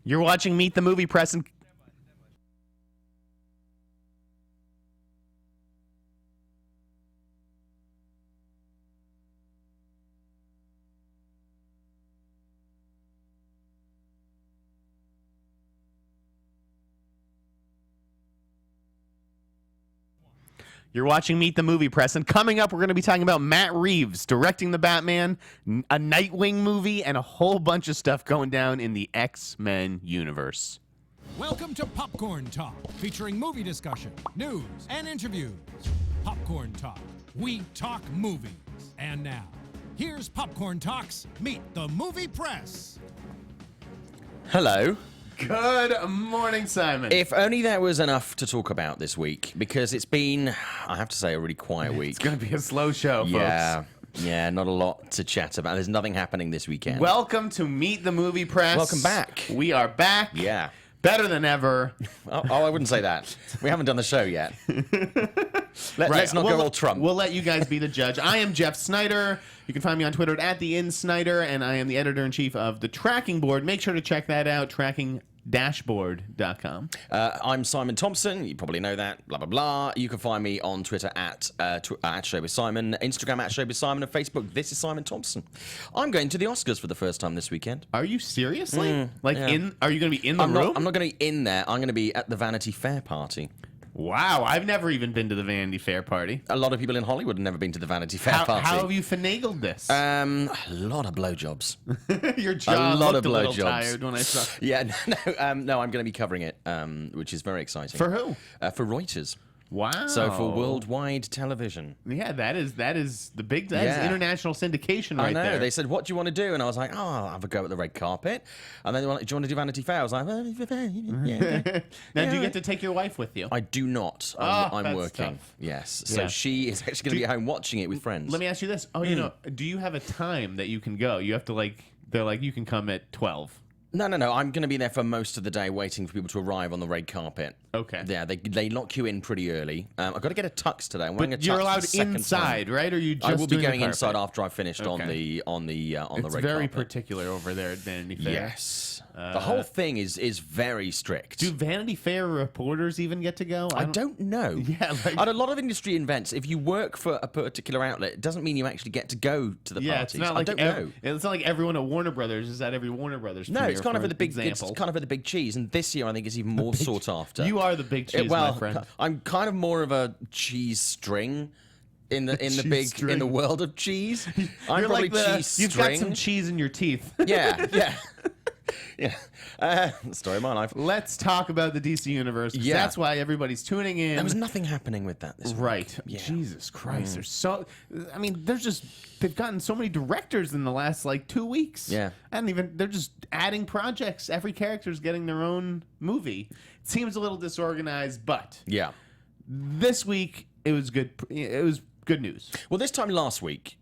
You're watching Meet the Movie Press and... You're watching Meet the Movie Press, and coming up, we're going to be talking about Matt Reeves directing the Batman, a Nightwing movie, and a whole bunch of stuff going down in the X-Men universe. Welcome to Popcorn Talk, featuring movie discussion, news, and interviews. Popcorn Talk, we talk movies. And now, here's Popcorn Talk's Meet the Movie Press. Hello. Good morning, Simon. If only there was enough to talk about this week, because it's been, I have to say, a really quiet week. It's going to be a slow show, folks. Yeah, not a lot to chat about. There's nothing happening this weekend. Welcome to Meet the Movie Press. Welcome back. We are back. Yeah. Better than ever. Oh, I wouldn't say that. We haven't done the show yet. Let's not go all Trump. We'll let you guys be the judge. I am Jeff Sneider. You can find me on Twitter at @theinsnyder, and I am the editor-in-chief of The Tracking Board. Make sure to check that out, tracking-board.com. I'm Simon Thompson. You probably know that. Blah, blah, blah. You can find me on Twitter at Showbiz Simon, Instagram at Showbiz Simon, and Facebook, This is Simon Thompson. I'm going to the Oscars for the first time this weekend. Are you seriously? Yeah. Are you going to be in the room? I'm not going to be in there. I'm going to be at the Vanity Fair party. Wow, I've never even been to the Vanity Fair party. A lot of people in Hollywood have never been to the Vanity Fair party. How have you finagled this? A lot of blowjobs. Your jaw a lot looked of a little blowjobs. tired when I saw. Yeah, no, I'm going to be covering it, which is very exciting. For who? For Reuters. Wow. So for worldwide television. Yeah, that is the big is international syndication right there. I know. They said, "What do you want to do?" And I was like, "Oh, I'll have a go at the red carpet." And then they went, "Do you want to do Vanity Fair?" I was like, "Yeah." Now, do you get to take your wife with you? I do not. I'm that's working. tough. Yes. So she is actually going to be at home watching it with friends. Let me ask you this. Oh, do you have a time that you can go? You have to they're like, you can come at 12. No. I'm going to be there for most of the day waiting for people to arrive on the red carpet. Okay. Yeah, they lock you in pretty early. I've got to get a tux today. I'm wearing a tux. You're allowed for the second inside, time. right? Or you just I will be doing going the inside carpet? after I've finished on the red carpet. It's very particular over there at Vanity Fair. Yes. The whole thing is very strict. Do Vanity Fair reporters even get to go? I don't know. Yeah, at a lot of industry events, if you work for a particular outlet, it doesn't mean you actually get to go to the parties. It's not like I don't know. It's not like everyone at Warner Brothers is at every Warner Brothers. No, it's kind of the big. Example. It's kind of the big cheese, and this year I think it's even more sought after. You are the big cheese, my friend. I'm kind of more of a cheese string. In the world of cheese, I'm probably cheese You've string. got some cheese in your teeth. Yeah. Story of my life. Let's talk about the DC universe. Yeah. That's why everybody's tuning in. There was nothing happening with that this right. week. Yeah. Jesus Christ. They've gotten so many directors in the last 2 weeks. Yeah. They're just adding projects. Every character's getting their own movie. It seems a little disorganized, but Yeah. this week it was good. It was good news. Well, this time last week,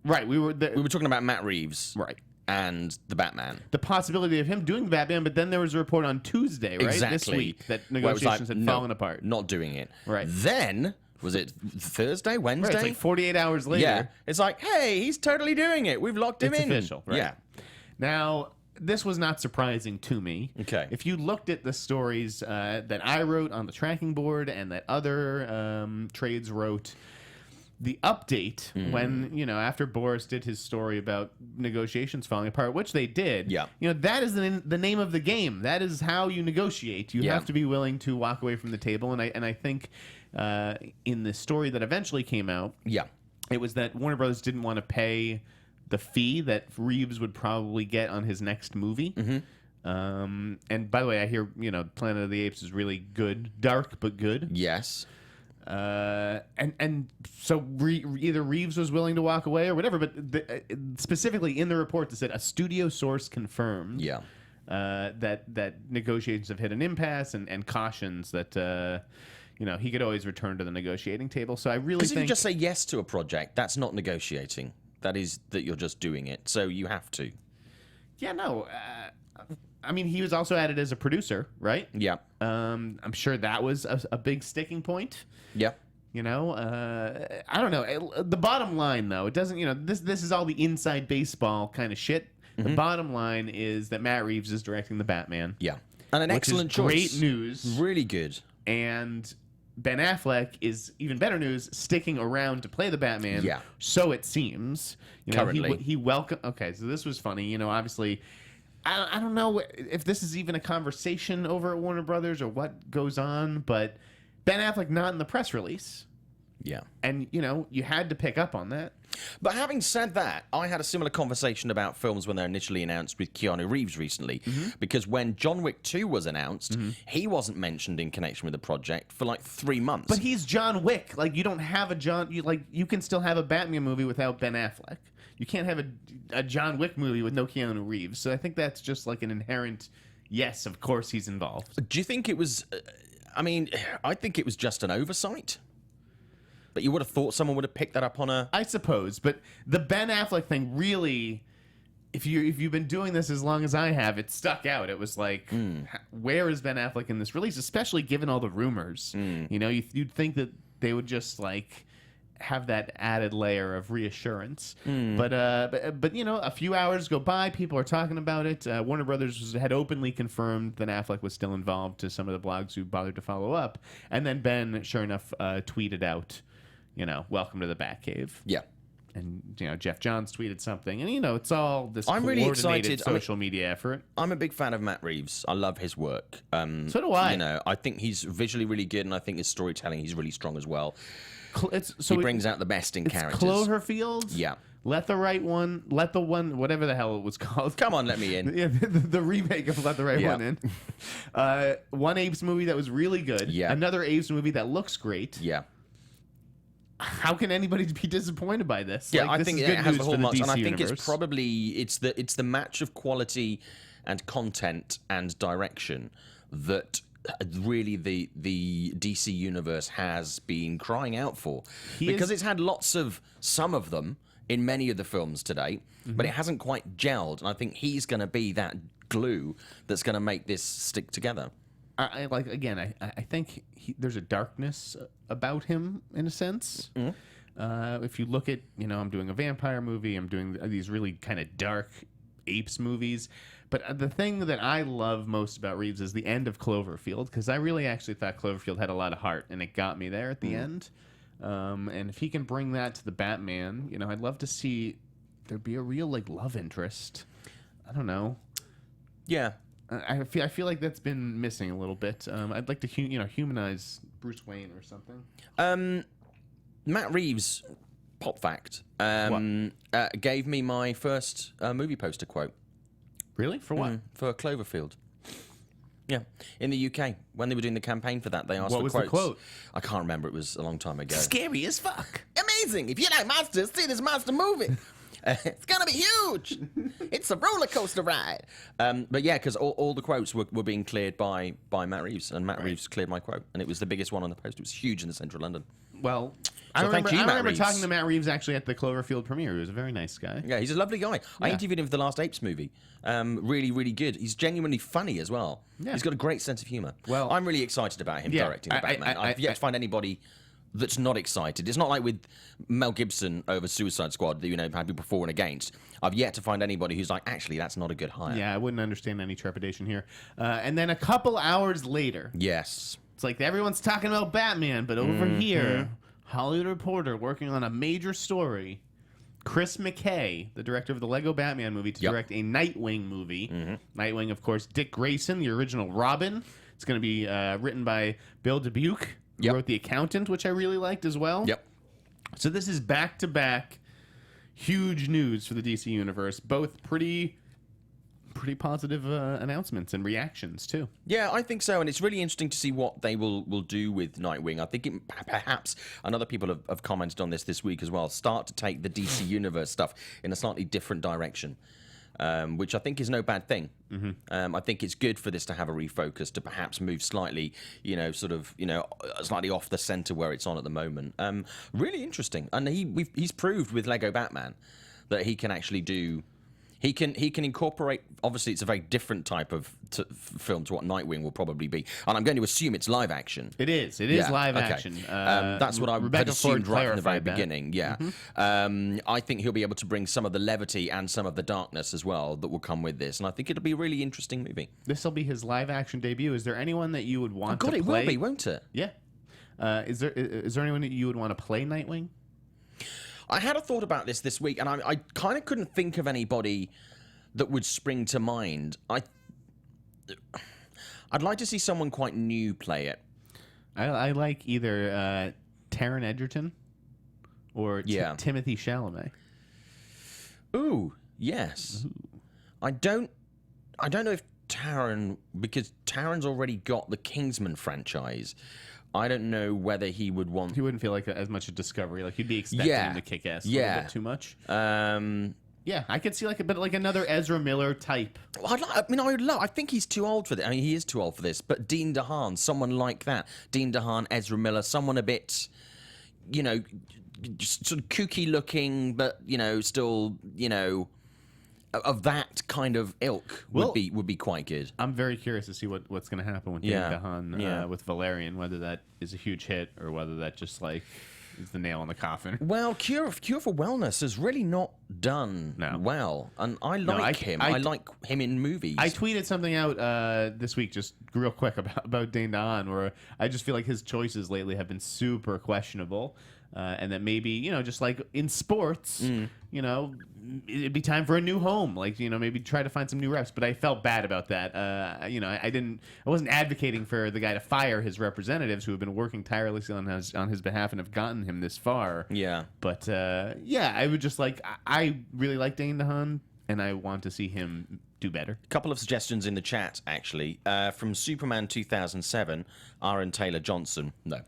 Right. We were talking about Matt Reeves. right. And the Batman. The possibility of him doing the Batman, but then there was a report on Tuesday, right? Exactly. This week that Where it was negotiations had no, fallen apart. Not doing it. Right. Then, was it Thursday, Wednesday? Right, it's 48 hours later. Yeah. It's like, hey, he's totally doing it. We've locked him It's in. official, right? Yeah. Now, this was not surprising to me. Okay. If you looked at the stories that I wrote on the tracking board and that other trades wrote, the update when, after Boris did his story about negotiations falling apart, which they did, Yeah. That is the name of the game. That is how you negotiate. You Yeah. have to be willing to walk away from the table. And I think in the story that eventually came out, Yeah. it was that Warner Brothers didn't want to pay the fee that Reeves would probably get on his next movie. Mm-hmm. And by the way, I hear Planet of the Apes is really good, dark but good. Yes. And so either Reeves was willing to walk away or whatever. But specifically in the report, it said a studio source confirmed. Yeah. That negotiations have hit an impasse and cautions that. He could always return to the negotiating table. So I really think... Because if you just say yes to a project, that's not negotiating. That is that you're just doing it. So you have to. Yeah, no. He was also added as a producer, right? Yeah. I'm sure that was a big sticking point. Yeah. I don't know. The bottom line, though, it doesn't, this is all the inside baseball kind of shit. The bottom line is that Matt Reeves is directing the Batman. Yeah. And an excellent choice. Great news. Really good. And Ben Affleck is even better news, sticking around to play the Batman. Yeah. So it seems. Currently. He welcomed... Okay, so this was funny. Obviously... I don't know if this is even a conversation over at Warner Brothers or what goes on, but Ben Affleck not in the press release. Yeah. And, you had to pick up on that. But having said that, I had a similar conversation about films when they're initially announced with Keanu Reeves recently. Because when John Wick 2 was announced, he wasn't mentioned in connection with the project for like 3 months. But he's John Wick. Like, you don't have a you can still have a Batman movie without Ben Affleck. You can't have a John Wick movie with no Keanu Reeves. So I think that's just like an inherent, yes, of course he's involved. Do you think it was... I think it was just an oversight. But you would have thought someone would have picked that up on a... I suppose. But the Ben Affleck thing really... If you've been doing this as long as I have, it stuck out. It was like, where is Ben Affleck in this release? Especially given all the rumors. You'd think that they would just like... have that added layer of reassurance. But a few hours go by, people are talking about it. Warner Brothers had openly confirmed that Affleck was still involved to some of the blogs who bothered to follow up. And then Ben, sure enough, tweeted out, welcome to the Batcave. Yeah. And, Jeff Johns tweeted something. And, it's all this I'm really coordinated excited. social media effort. I'm a big fan of Matt Reeves. I love his work. So do I. I think he's visually really good, and I think his storytelling, he's really strong as well. He brings out the best in characters. Cloverfield? Yeah. Let the one, whatever the hell it was called. Come on, let me in. Yeah, the remake of Let the Right One In. One Apes movie that was really good. Yeah. Another Apes movie that looks great. Yeah. How can anybody be disappointed by this? Yeah, like, I think it has the whole much, and I think universe. it's probably it's the match of quality and content and direction that really the DC universe has been crying out for, because it's had some of them in many of the films to date, but it hasn't quite gelled, and I think he's going to be that glue that's going to make this stick together. I think there's a darkness about him in a sense. If you look at, I'm doing a vampire movie, I'm doing these really kind of dark apes movies. But the thing that I love most about Reeves is the end of Cloverfield, because I really actually thought Cloverfield had a lot of heart, and it got me there at the end. And if he can bring that to the Batman, I'd love to see there be a real love interest. I don't know. Yeah. I feel like that's been missing a little bit. I'd like to humanize Bruce Wayne or something. Matt Reeves, pop fact, gave me my first movie poster quote. Really? For what? For Cloverfield. Yeah, in the UK, when they were doing the campaign for that, they asked what for was quotes. The quote? I can't remember. It was a long time ago. Scary as fuck. Amazing! If you like monsters, see this monster movie. It's gonna be huge. It's a roller coaster ride. But yeah, because all the quotes were being cleared by Matt Reeves, and Matt Reeves cleared my quote, and it was the biggest one on the post. It was huge in the central London. Well, So I thank you, Matt remember Reeves. talking to Matt Reeves actually at the Cloverfield premiere. He was a very nice guy. Yeah, he's a lovely guy. I interviewed him for the last Apes movie. Really, really good. He's genuinely funny as well. Yeah. He's got a great sense of humour. Well, I'm really excited about him directing the Batman. I've yet to find anybody that's not excited. It's not like with Mel Gibson over Suicide Squad that had people for and against. I've yet to find anybody who's like, actually, that's not a good hire. Yeah, I wouldn't understand any trepidation here. And then a couple hours later, yes, it's like everyone's talking about Batman, but over here, Hollywood Reporter working on a major story. Chris McKay, the director of the Lego Batman movie, to direct a Nightwing movie. Nightwing, of course, Dick Grayson, the original Robin. It's going to be written by Bill Dubuque, who wrote The Accountant, which I really liked as well. Yep. So this is back-to-back huge news for the DC Universe, both pretty positive announcements and reactions, too. Yeah, I think so, and it's really interesting to see what they will do with Nightwing. I think perhaps, and other people have commented on this week as well, start to take the DC Universe stuff in a slightly different direction, which I think is no bad thing. I think it's good for this to have a refocus, to perhaps move slightly, slightly off the center where it's on at the moment. Really interesting, and he's proved with Lego Batman that he can actually do. He can incorporate. Obviously, it's a very different type of film to what Nightwing will probably be, and I'm going to assume it's live action. It is. It is live okay. action. That's what I had assumed right from the very beginning. Yeah, I think he'll be able to bring some of the levity and some of the darkness as well that will come with this, and I think it'll be a really interesting movie. This will be his live action debut. Is there anyone that you would want to play? It will be, won't it? Yeah. Is there anyone that you would want to play Nightwing? I had a thought about this week, and I kind of couldn't think of anybody that would spring to mind. I'd like to see someone quite new play it. I like either Taron Egerton or Timothy Chalamet. Ooh, yes. Ooh. I don't know if Taron, because Taron's already got the Kingsman franchise. I don't know whether he would want. He wouldn't feel like as much a discovery. Like you'd be expecting him to kick ass a little bit too much. Yeah, I could see like a bit like another Ezra Miller type. I think he's too old for this. I mean, he is too old for this. But Dean DeHaan, someone like that, Dean DeHaan, Ezra Miller, someone a bit, just sort of kooky looking, but still, of that kind of ilk would be quite good. I'm very curious to see what's going to happen with Dean DeHaan with Valerian, whether that is a huge hit or whether that just like is the nail in the coffin. Well, Cure for Wellness has really not done well, and I like him. I like him in movies. I tweeted something out this week, just real quick about Dean DeHaan, where I just feel like his choices lately have been super questionable. And that maybe, just like in sports, it'd be time for a new home. Like, maybe try to find some new reps. But I felt bad about that. I wasn't advocating for the guy to fire his representatives who have been working tirelessly on his behalf and have gotten him this far. Yeah. But, I would just I really like Dane DeHaan, and I want to see him do better. A couple of suggestions in the chat, actually. From Superman 2007, Aaron Taylor Johnson. No.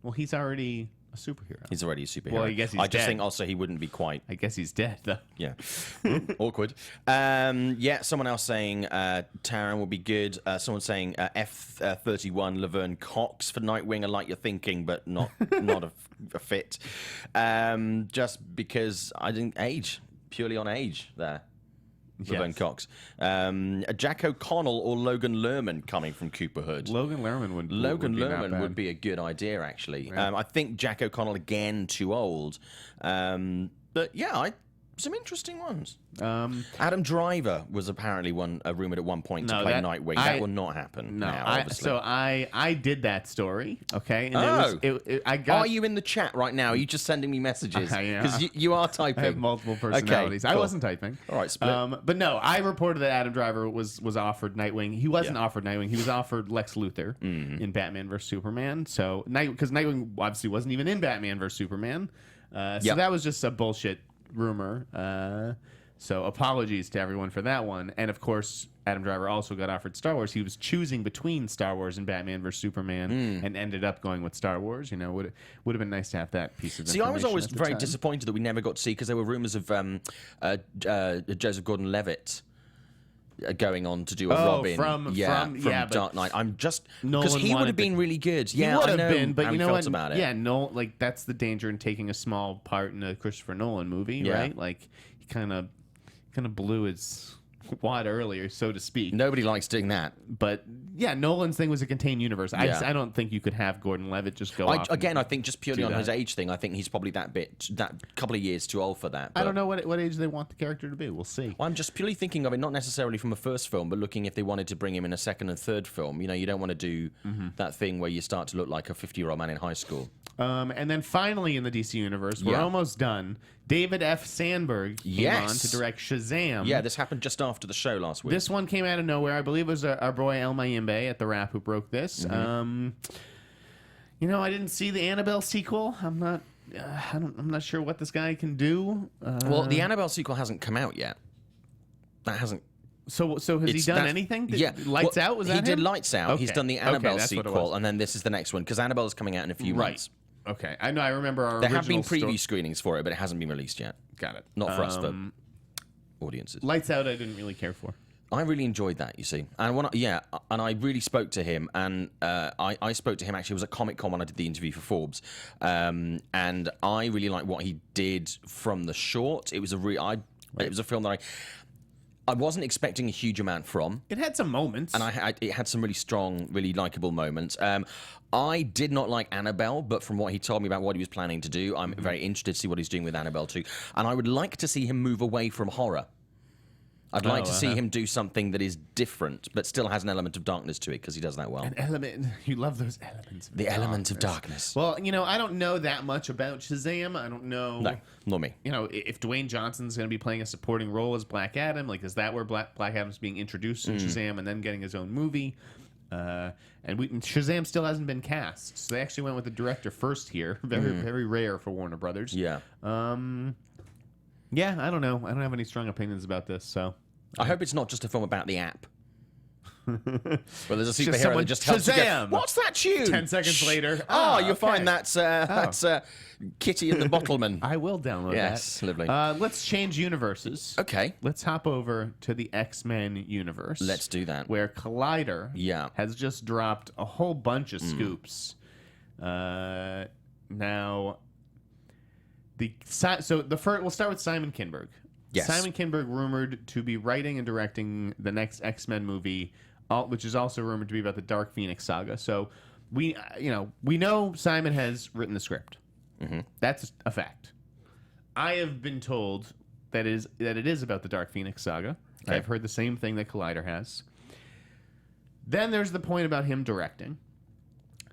Well, he's already a superhero. He's already a superhero. Well, I guess he's dead. I just think also he wouldn't be quite. I guess he's dead, though. Yeah. Awkward. Someone else saying Taron will be good. Someone saying F31 Laverne Cox for Nightwing. I like your thinking, but not a fit. Just because I didn't age. Purely on age there. Laverne Cox. Jack O'Connell or Logan Lerman coming from Cooper Hood. Logan Lerman would be a good idea, actually. Right. I think Jack O'Connell, again, too old. But yeah, some interesting ones. Adam Driver was apparently rumoured at one point to play Nightwing. That will not happen now, obviously. I did that story, okay? And are you in the chat right now? Are you just sending me messages? Because you are typing. I have multiple personalities. Okay, cool. I wasn't typing. All right, split. But no, I reported that Adam Driver was offered Nightwing. He wasn't offered Nightwing. He was offered Lex Luthor in Batman vs. Superman. So because Nightwing obviously wasn't even in Batman vs. Superman. So that was just a bullshit rumor. So apologies to everyone for that one. And of course, Adam Driver also got offered Star Wars. He was choosing between Star Wars and Batman vs. Superman and ended up going with Star Wars. Would have been nice to have that piece of information. See, I was always very disappointed that we never got to see, because there were rumors of Joseph Gordon-Levitt going on to do a Robin from Dark Knight. I'm just because he would have been really good. Yeah, he would have been, but you know what? About it. Yeah, that's the danger in taking a small part in a Christopher Nolan movie, right? Like he kind of blew his wad earlier, so to speak. Nobody likes doing that. But yeah, Nolan's thing was a contained universe. I don't think you could have Gordon-Levitt just go off. Again, I think just purely on his age thing, I think he's probably that couple of years too old for that. I don't know what age they want the character to be. We'll see. Well, I'm just purely thinking of it, not necessarily from a first film, but looking if they wanted to bring him in a second and third film. You don't want to do that thing where you start to look like a 50-year-old man in high school. And then finally in the DC universe, we're almost done. David F. Sandberg came on to direct Shazam. Yeah, this happened just after the show last week. This one came out of nowhere. I believe it was our boy El Mayimbe at The Wrap who broke this. I didn't see the Annabelle sequel. I'm not sure what this guy can do. Well, the Annabelle sequel hasn't come out yet. That hasn't. So has he done anything? Lights Out? Was that him? He did Lights Out. Okay. He's done the Annabelle sequel, and then this is the next one, because Annabelle is coming out in a few months. Okay. I know. I remember our There have been preview screenings for it, but it hasn't been released yet. Got it. Not for us, but audiences. Lights Out I didn't really care for. I really enjoyed that, you see. And I really spoke to him, and I spoke to him, actually, it was at Comic-Con when I did the interview for Forbes, and I really liked what he did from the short. It was a film that I wasn't expecting a huge amount from. It had some moments. And it had some really strong, really likable moments. I did not like Annabelle, but from what he told me about what he was planning to do, I'm very interested to see what he's doing with Annabelle too. And I would like to see him move away from horror. I'd like to see him do something that is different, but still has an element of darkness to it, because he does that well. An element. You love those elements. The element of darkness. Well, I don't know that much about Shazam. I don't know. No, not me. If Dwayne Johnson's going to be playing a supporting role as Black Adam, is that where Black Adam's being introduced in Shazam and then getting his own movie? And Shazam still hasn't been cast, so they actually went with the director first here. Very rare for Warner Brothers. Yeah. Yeah, I don't know. I don't have any strong opinions about this, so. I hope it's not just a film about the app. Well, there's a superhero someone, that just helps you Shazam! go, what's that tune? 10 seconds later. You'll find that's Kitty and the Bottleman. I will download that. Yes, lovely. Let's change universes. Okay. Let's hop over to the X-Men universe. Let's do that. Where Collider has just dropped a whole bunch of scoops. Now, we'll start with Simon Kinberg. Yes. Simon Kinberg rumored to be writing and directing the next X-Men movie, which is also rumored to be about the Dark Phoenix saga. So we know Simon has written the script. Mm-hmm. That's a fact. I have been told that it is about the Dark Phoenix saga. Okay. I've heard the same thing that Collider has. Then there's the point about him directing.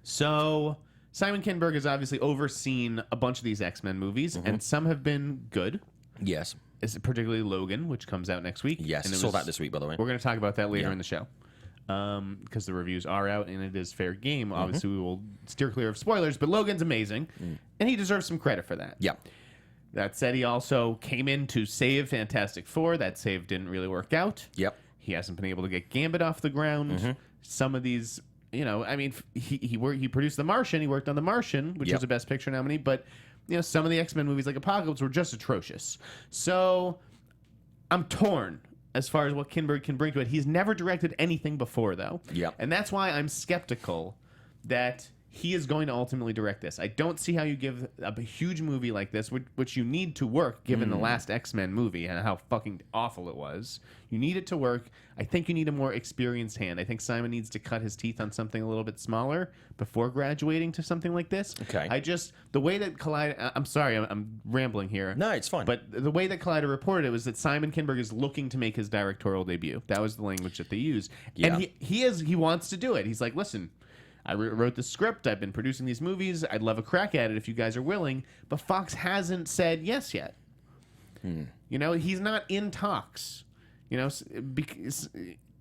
So Simon Kinberg has obviously overseen a bunch of these X-Men movies, and some have been good. Yes. Particularly Logan, which comes out next week. Yes, I saw that this week, by the way. We're going to talk about that later in the show. Because the reviews are out and it is fair game. Obviously, we will steer clear of spoilers, but Logan's amazing, and he deserves some credit for that. Yeah. That said, he also came in to save Fantastic Four. That save didn't really work out. Yep. He hasn't been able to get Gambit off the ground. Some of these, he produced The Martian. He worked on The Martian, which was a Best Picture nominee, but some of the X-Men movies like Apocalypse were just atrocious. So I'm torn as far as what Kinberg can bring to it. He's never directed anything before, though. Yep. And that's why I'm skeptical that he is going to ultimately direct this. I don't see how you give a huge movie like this, which you need to work, given the last X-Men movie and how fucking awful it was. You need it to work. I think you need a more experienced hand. I think Simon needs to cut his teeth on something a little bit smaller before graduating to something like this. Okay. The way that Collider... I'm sorry, I'm rambling here. No, it's fine. But the way that Collider reported it was that Simon Kinberg is looking to make his directorial debut. That was the language that they used. Yeah. And he wants to do it. He's like, listen... I wrote the script. I've been producing these movies. I'd love a crack at it if you guys are willing. But Fox hasn't said yes yet. He's not in talks. Because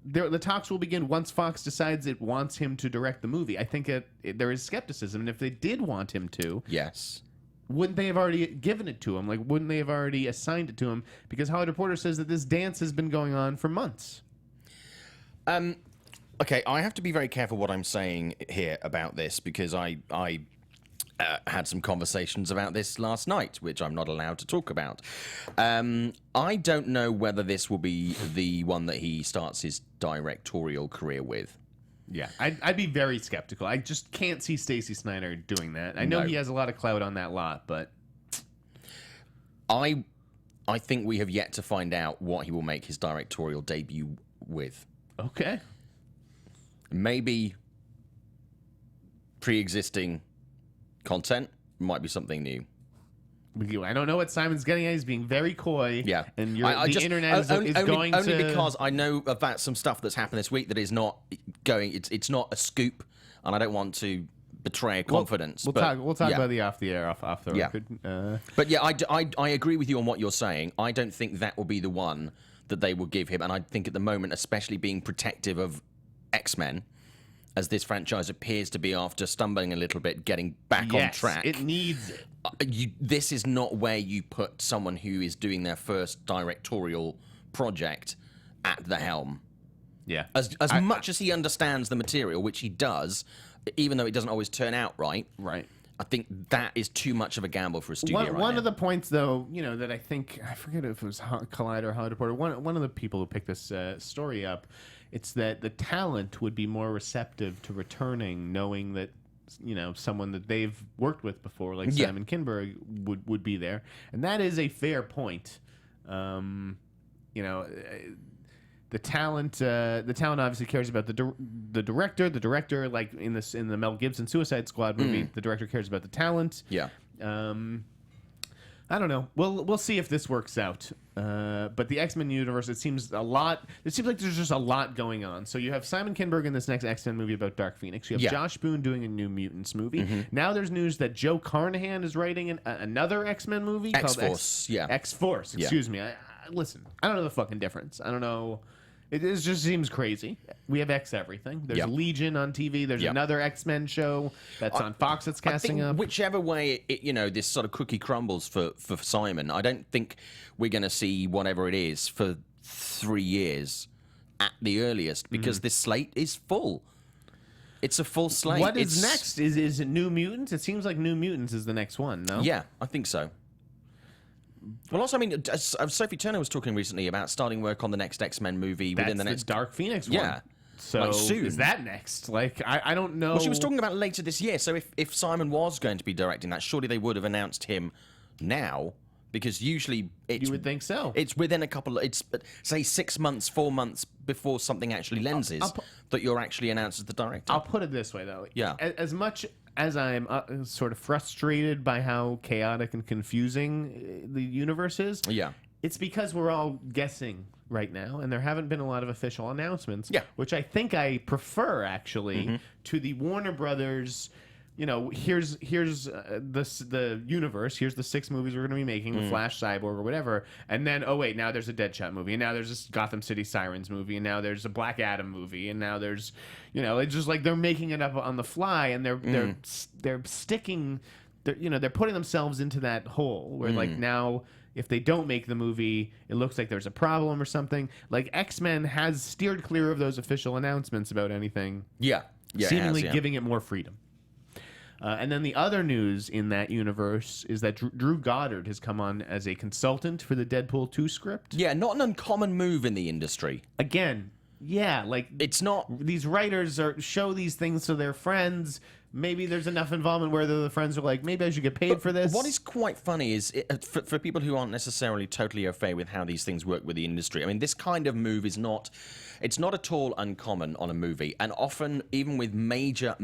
the talks will begin once Fox decides it wants him to direct the movie. I think there is skepticism. And if they did want him to, yes, wouldn't they have already given it to him? Wouldn't they have already assigned it to him? Because Hollywood Reporter says that this dance has been going on for months. Okay, I have to be very careful what I'm saying here about this, because I had some conversations about this last night, which I'm not allowed to talk about. I don't know whether this will be the one that he starts his directorial career with. Yeah, I'd be very skeptical. I just can't see Stacey Sneider doing that. I know he has a lot of clout on that lot, but... I think we have yet to find out what he will make his directorial debut with. Okay. Maybe pre-existing content might be something new. I don't know what Simon's getting at. He's being very coy. Yeah. And the internet is going to... Only because I know about some stuff that's happened this week that is not going... It's not a scoop, and I don't want to betray confidence. We'll talk about the off the record. But yeah, I agree with you on what you're saying. I don't think that will be the one that they will give him, and I think at the moment, especially being protective of X-Men, as this franchise appears to be after stumbling a little bit, getting back on track. It needs it. This is not where you put someone who is doing their first directorial project at the helm. Yeah. As much as he understands the material, which he does, even though it doesn't always turn out right. Right. I think that is too much of a gamble for a studio right now. One of the points, though, that I think, I forget if it was Collider or Hollywood Reporter, one of the people who picked this story up, it's that the talent would be more receptive to returning, knowing that someone that they've worked with before, like Simon Kinberg, would be there, and that is a fair point. the talent obviously cares about the director. The director, like in the Mel Gibson Suicide Squad movie, the director cares about the talent. Yeah. I don't know. We'll see if this works out. But the X-Men universe, it seems like there's just a lot going on. So you have Simon Kinberg in this next X-Men movie about Dark Phoenix. You have Josh Boone doing a New Mutants movie. Now there's news that Joe Carnahan is writing another X-Men movie called X-Force. X-Force. Excuse me. Listen, I don't know the fucking difference. I don't know. It just seems crazy. We have X everything. There's Legion on TV. There's another X-Men show that's on Fox that's casting up. Whichever way this sort of cookie crumbles for Simon, I don't think we're going to see whatever it is for 3 years at the earliest, because this slate is full. It's a full slate. What is next? Is it New Mutants? It seems like New Mutants is the next one, no? Yeah, I think so. Well, also, I mean, Sophie Turner was talking recently about starting work on the next X-Men movie within the next Dark Phoenix one. Yeah. So like soon. Is that next? Like, I don't know. Well, she was talking about later this year. So if Simon was going to be directing that, surely they would have announced him now, because usually you would think so. It's within say 6 months, 4 months before something actually lenses that you're actually announced as the director. I'll put it this way, though. Yeah. As much as I'm sort of frustrated by how chaotic and confusing the universe is, it's because we're all guessing right now, and there haven't been a lot of official announcements. Yeah. Which I think I prefer, actually, to the Warner Brothers. You know, here's the universe. Here's the 6 movies we're going to be making, the Flash, Cyborg, or whatever. And then, oh wait, now there's a Deadshot movie, and now there's this Gotham City Sirens movie, and now there's a Black Adam movie, and now there's, it's just like they're making it up on the fly, and they're sticking, they're putting themselves into that hole where like now, if they don't make the movie, it looks like there's a problem or something. Like X-Men has steered clear of those official announcements about anything. Yeah, seemingly giving it more freedom. And then the other news in that universe is that Drew Goddard has come on as a consultant for the Deadpool 2 script. Yeah, not an uncommon move in the industry. Again, like it's not. These writers show these things to their friends. Maybe there's enough involvement where the friends are like, maybe I should get paid for this. What is quite funny is, for people who aren't necessarily totally au fait with how these things work with the industry, I mean, this kind of move is not... It's not at all uncommon on a movie, and often, even with major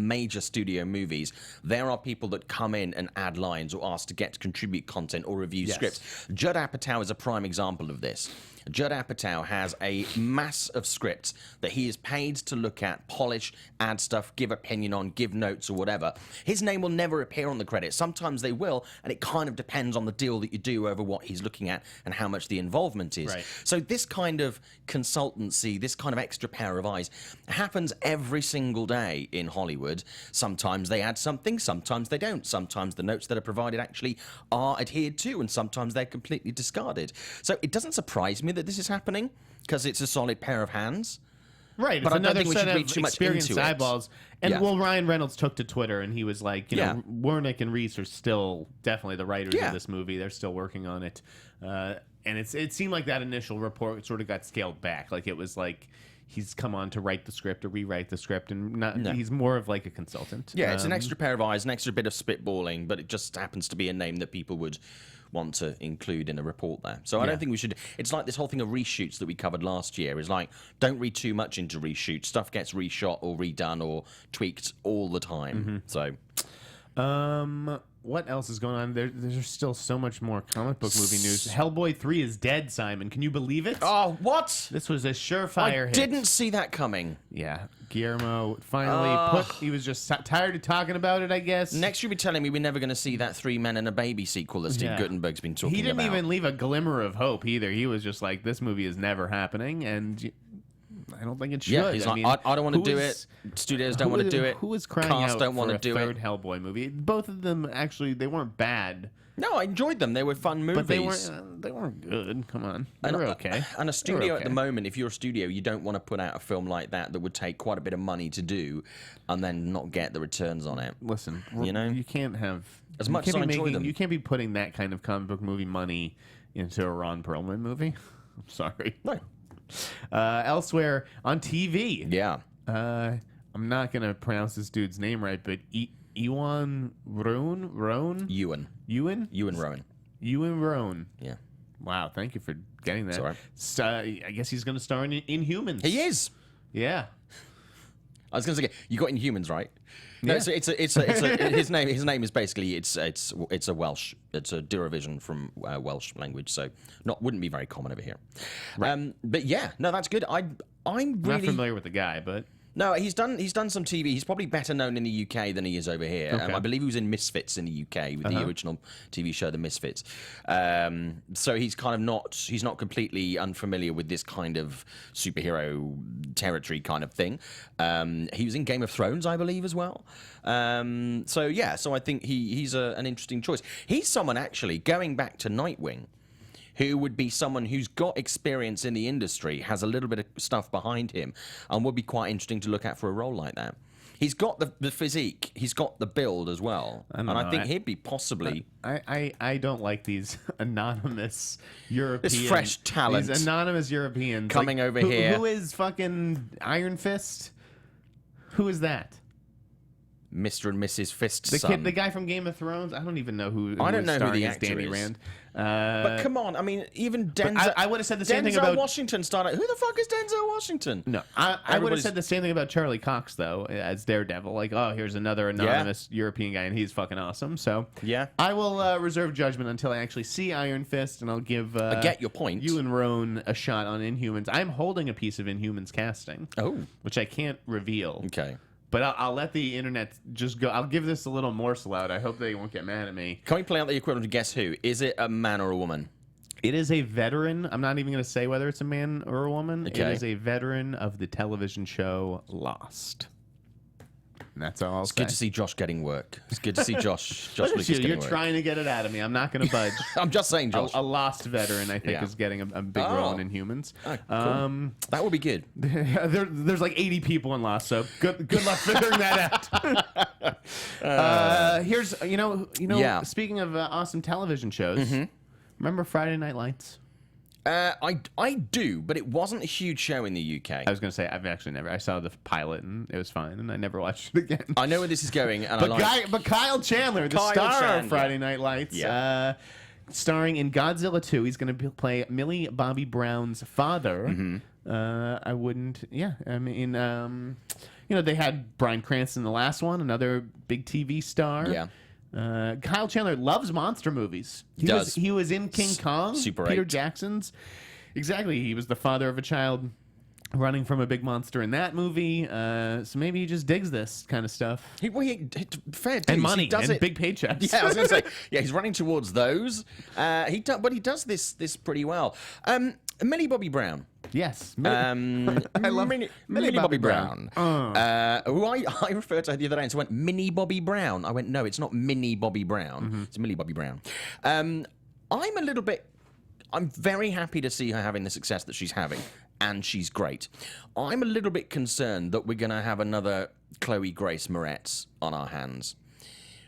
studio movies, there are people that come in and add lines or ask to get to contribute content or review scripts. Judd Apatow is a prime example of this. Judd Apatow has a mass of scripts that he is paid to look at, polish, add stuff, give opinion on, give notes or whatever. His name will never appear on the credits. Sometimes they will, and it kind of depends on the deal that you do over what he's looking at and how much the involvement is. Right. So this kind of consultancy, this kind of extra pair of eyes happens every single day in Hollywood. Sometimes they add something, sometimes they don't. Sometimes the notes that are provided actually are adhered to, and sometimes they're completely discarded. So it doesn't surprise me that this is happening, because it's a solid pair of hands. Right, but it's I don't another think we set should of read too much experienced into it. eyeballs. And well, Ryan Reynolds took to Twitter and he was like, Wernick and Reeves are still definitely the writers of this movie. They're still working on it. And it seemed like that initial report sort of got scaled back. Like it was like he's come on to write the script or rewrite the script, and he's more of like a consultant. Yeah, it's an extra pair of eyes, an extra bit of spitballing, but it just happens to be a name that people would want to include in a report there. So I don't think we should... It's like this whole thing of reshoots that we covered last year is like, don't read too much into reshoots. Stuff gets reshot or redone or tweaked all the time. So... what else is going on? There's still so much more comic book movie news. Hellboy 3 is dead, Simon. Can you believe it? Oh, what? This was a surefire hit. I didn't see that coming. Yeah. Guillermo finally he was just tired of talking about it, I guess. Next you'll be telling me we're never going to see that 3 Men and a Baby sequel that Steve Guttenberg's been talking about. He didn't even leave a glimmer of hope either. He was just like, this movie is never happening, and I don't think it should. Yeah, he's like, I don't want to do it. Studios don't want to do it. Who was crying Cast out don't want for to do a third it. Hellboy movie? Both of them, actually, they weren't bad. No, I enjoyed them. They were fun movies. But they weren't good. Come on. They were okay. And a studio at the moment, if you're a studio, you don't want to put out a film like that would take quite a bit of money to do and then not get the returns on it. Listen, you can't have... As much as I enjoy them. You can't be putting that kind of comic book movie money into a Ron Perlman movie. I'm sorry. No. Elsewhere on TV. Yeah. I'm not going to pronounce this dude's name right, but Iwan Rheon? Iwan Rheon. Iwan Rheon. Yeah. Wow, thank you for getting that. It's all right. So, I guess he's going to star in Inhumans. He is. Yeah. I was going to say, you got Inhumans, right? No, Yeah. his name is basically it's a Welsh, it's a derivative from Welsh language, so wouldn't be very common over here. Right. But yeah, no, that's good. I'm really Not familiar with the guy, but no, he's done some TV. He's probably better known in the UK than he is over here. Okay. I believe he was in Misfits in the UK with the original TV show The Misfits. So he's kind of not completely unfamiliar with this kind of superhero territory kind of thing. He was in Game of Thrones, I believe, as well. So I think he's an interesting choice. He's someone actually going back to Nightwing, who would be someone who's got experience in the industry, has a little bit of stuff behind him, and would be quite interesting to look at for a role like that. He's got the physique, he's got the build as well, I think he'd be possibly... I don't like these anonymous European... This fresh talent. These anonymous Europeans. Coming over here. Who is fucking Iron Fist? Who is that? Mr. and Mrs. Fist's The son. kid, the guy from Game of Thrones. I don't even know who. I don't know who starring the as actor Danny is. Rand. But come on, I mean, even Denzel. I would have said the same thing Denzel about Washington started. Who the fuck is Denzel Washington? No, I would have Everybody's- said the same thing about Charlie Cox though, as Daredevil. Like, oh, here's another anonymous European guy, and he's fucking awesome. So Yeah. I will reserve judgment until I actually see Iron Fist, and I'll give. I get your point. Iwan Rheon a shot on Inhumans. I'm holding a piece of Inhumans casting. Oh. Which I can't reveal. Okay. But I'll let the internet just go. I'll give this a little morsel out. I hope they won't get mad at me. Can we play out the equivalent of Guess Who? Is it a man or a woman? It is a veteran. I'm not even going to say whether it's a man or a woman. Okay. It is a veteran of the television show Lost. And that's all I'll It's say. good to see Josh getting work. It's good to see Josh Look at Lucas you. getting You're work. trying to get it out of me. I'm not going to budge. I'm just saying, Josh. A Lost veteran, I think, Yeah. is getting a big role in Inhumans. Cool. That would be good. There's like 80 people in Lost, so good luck figuring that out. Here's Yeah. Speaking of awesome television shows, remember Friday Night Lights? I do, but it wasn't a huge show in the UK. I was gonna say I've actually never. I saw the pilot and it was fine, and I never watched it again. I know where this is going, and But Kyle Chandler, the Kyle star Chandler. of Friday Night Lights, Yeah. starring in Godzilla 2, he's going to play Millie Bobby Brown's father. I wouldn't. Yeah, I mean, they had Bryan Cranston in the last one, another big TV star. Yeah. Kyle Chandler loves monster movies. He was in King Kong, Super Peter 8. Jackson's. Exactly. He was the father of a child running from a big monster in that movie. So maybe he just digs this kind of stuff. Fair dues. And money He does and it. big paychecks. Yeah, I was going to say, he's running towards those. But he does this pretty well. Millie Bobby Brown. Yes. I love Millie Bobby Brown. Who I referred to her the other day, and so I went, Minnie Bobby Brown. I went, no, it's not Minnie Bobby Brown. It's Millie Bobby Brown. I'm very happy to see her having the success that she's having, and she's great. I'm a little bit concerned that we're going to have another Chloe Grace Moretz on our hands,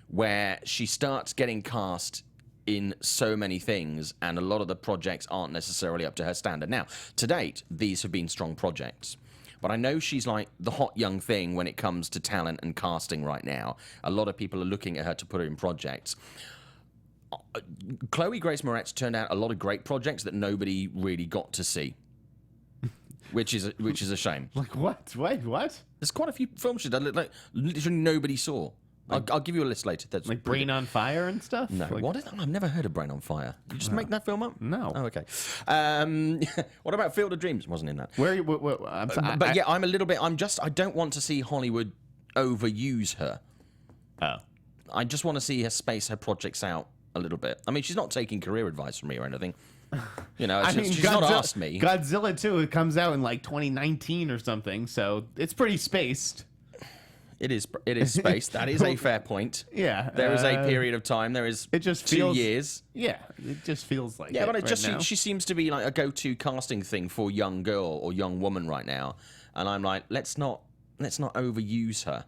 where she starts getting cast in so many things, and a lot of the projects aren't necessarily up to her standard. Now, to date, these have been strong projects. But I know she's like the hot young thing when it comes to talent and casting right now. A lot of people are looking at her to put her in projects. Chloe Grace Moretz turned out a lot of great projects that nobody really got to see, which is a shame. Like what? Wait, what? There's quite a few films she's done that like literally nobody saw. I'll give you a list later. That's Like Brain on Fire and stuff? No, Like, what is that? I've never heard of Brain on Fire. You just make that film up? No. Oh, okay. What about Field of Dreams? Wasn't in that. I'm a little bit. I don't want to see Hollywood overuse her. Oh. I just want to see her space her projects out a little bit. I mean, she's not taking career advice from me or anything. You know, she's not asked me. Godzilla 2, it comes out in like 2019 or something, so it's pretty spaced. It is spaced. That is a fair point. Yeah. There is a period of time. There is it just 2 feels, years. Yeah, it just feels like Yeah, but now. she seems to be like a go-to casting thing for young girl or young woman right now. And I'm like, let's not overuse her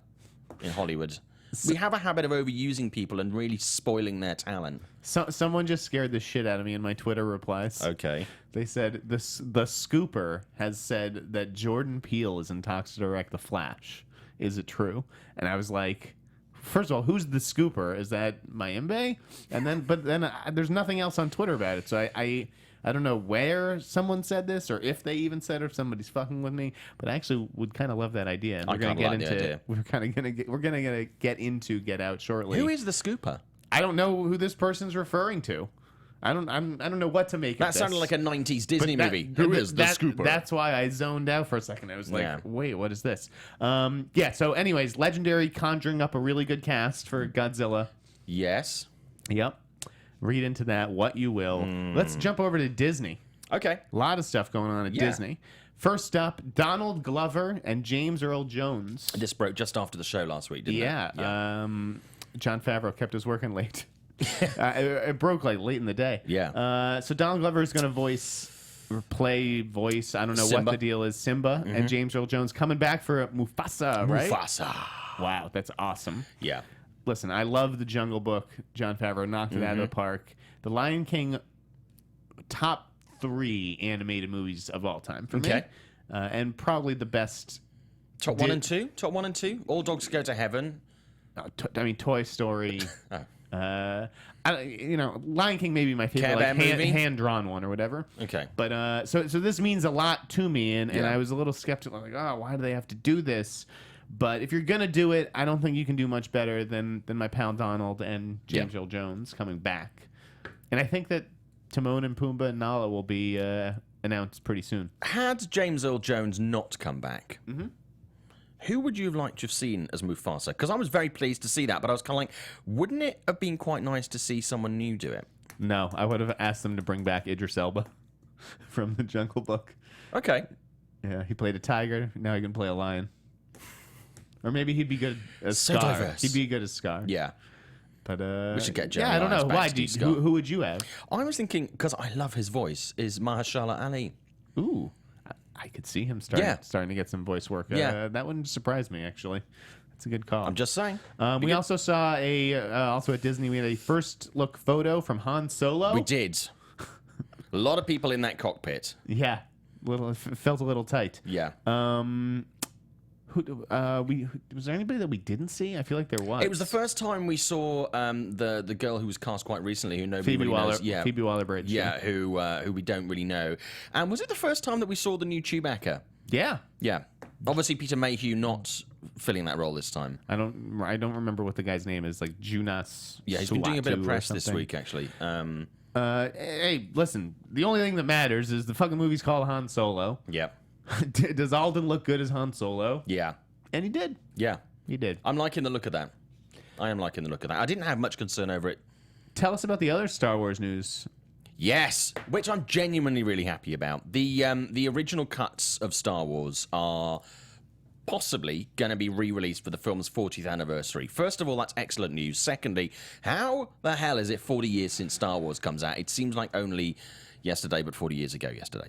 in Hollywood. We have a habit of overusing people and really spoiling their talent. Someone just scared the shit out of me in my Twitter replies. Okay. They said the Scooper has said that Jordan Peele is in talks to direct The Flash. Is it true? And I was like, first of all, who's the Scooper? Is that Mayimbe? And then, but then there's nothing else on Twitter about it. So I I don't know where someone said this or if they even said it, or if somebody's fucking with me, but I actually would kind of love that idea. And I kinda like the idea. We're gonna get into Get Out shortly. Who is the scooper? I don't know who this person's referring to. I don't know what to make of That this. sounded like a 90s Disney But movie. Who is the scooper? That's why I zoned out for a second. I was like, Yeah. wait, what is this? Yeah, so anyways, Legendary conjuring up a really good cast for Godzilla. Yes. Yep. Read into that what you will. Let's jump over to Disney. Okay. A lot of stuff going on at Disney. First up, Donald Glover and James Earl Jones. This broke just after the show last week, didn't it? Yeah. John Favreau kept us working late. It broke like late in the day. Yeah. So Donald Glover is going to play voice. I don't know Simba. what the deal is. Simba and James Earl Jones coming back for Mufasa, right? Mufasa. Wow, that's awesome. Yeah. Listen, I love the Jungle Book. John Favreau knocked it out of the park. The Lion King, top 3 animated movies of all time for me, Okay. and probably the best. Top 1 and 2? Top 1 and 2? All Dogs Go to Heaven. Toy Story. Oh. Lion King may be my favorite, Care like Bear movie? hand-drawn one or whatever. Okay. But so this means a lot to me, and Yeah. I was a little skeptical, like, oh, why do they have to do this? But if you're gonna do it, I don't think you can do much better than my pal Donald and James Earl Jones coming back. And I think that Timon and Pumbaa and Nala will be announced pretty soon. Had James Earl Jones not come back, who would you have liked to have seen as Mufasa? Because I was very pleased to see that, but I was kind of like, wouldn't it have been quite nice to see someone new do it? No, I would have asked them to bring back Idris Elba from the Jungle Book. Okay. Yeah, he played a tiger. Now he can play a lion. Or maybe he'd be good as So Scar. diverse. He'd be good as Scar. Yeah. But We should get Jeremy yeah, I don't know. Irons back Why? to do Scar. Who would you have? I was thinking, because I love his voice, is Mahershala Ali. Ooh, I could see him starting to get some voice work. Yeah. That wouldn't surprise me, actually. That's a good call. I'm just saying. We also saw also at Disney, we had a first look photo from Han Solo. We did. A lot of people in that cockpit. Yeah, felt a little tight. Yeah. Was there anybody that we didn't see? I feel like there was. It was the first time we saw the girl who was cast quite recently, who nobody Phoebe really Waller. knows. Yeah, Phoebe Waller-Bridge. yeah, who we don't really know. And was it the first time that we saw the new Chewbacca? Yeah. Yeah. Obviously, Peter Mayhew not filling that role this time. I don't remember what the guy's name is. Like Jonas. Yeah, he's been doing a bit of Suatu or press this something. week, actually. Hey, listen. The only thing that matters is the fucking movie's called Han Solo. Yeah. Does Alden look good as Han Solo? Yeah. And he did. Yeah. He did. I'm liking the look of that. I am liking the look of that. I didn't have much concern over it. Tell us about the other Star Wars news. Yes, which I'm genuinely really happy about. The original cuts of Star Wars are possibly going to be re-released for the film's 40th anniversary. First of all, that's excellent news. Secondly, how the hell is it 40 years since Star Wars comes out? It seems like only yesterday, but 40 years ago yesterday.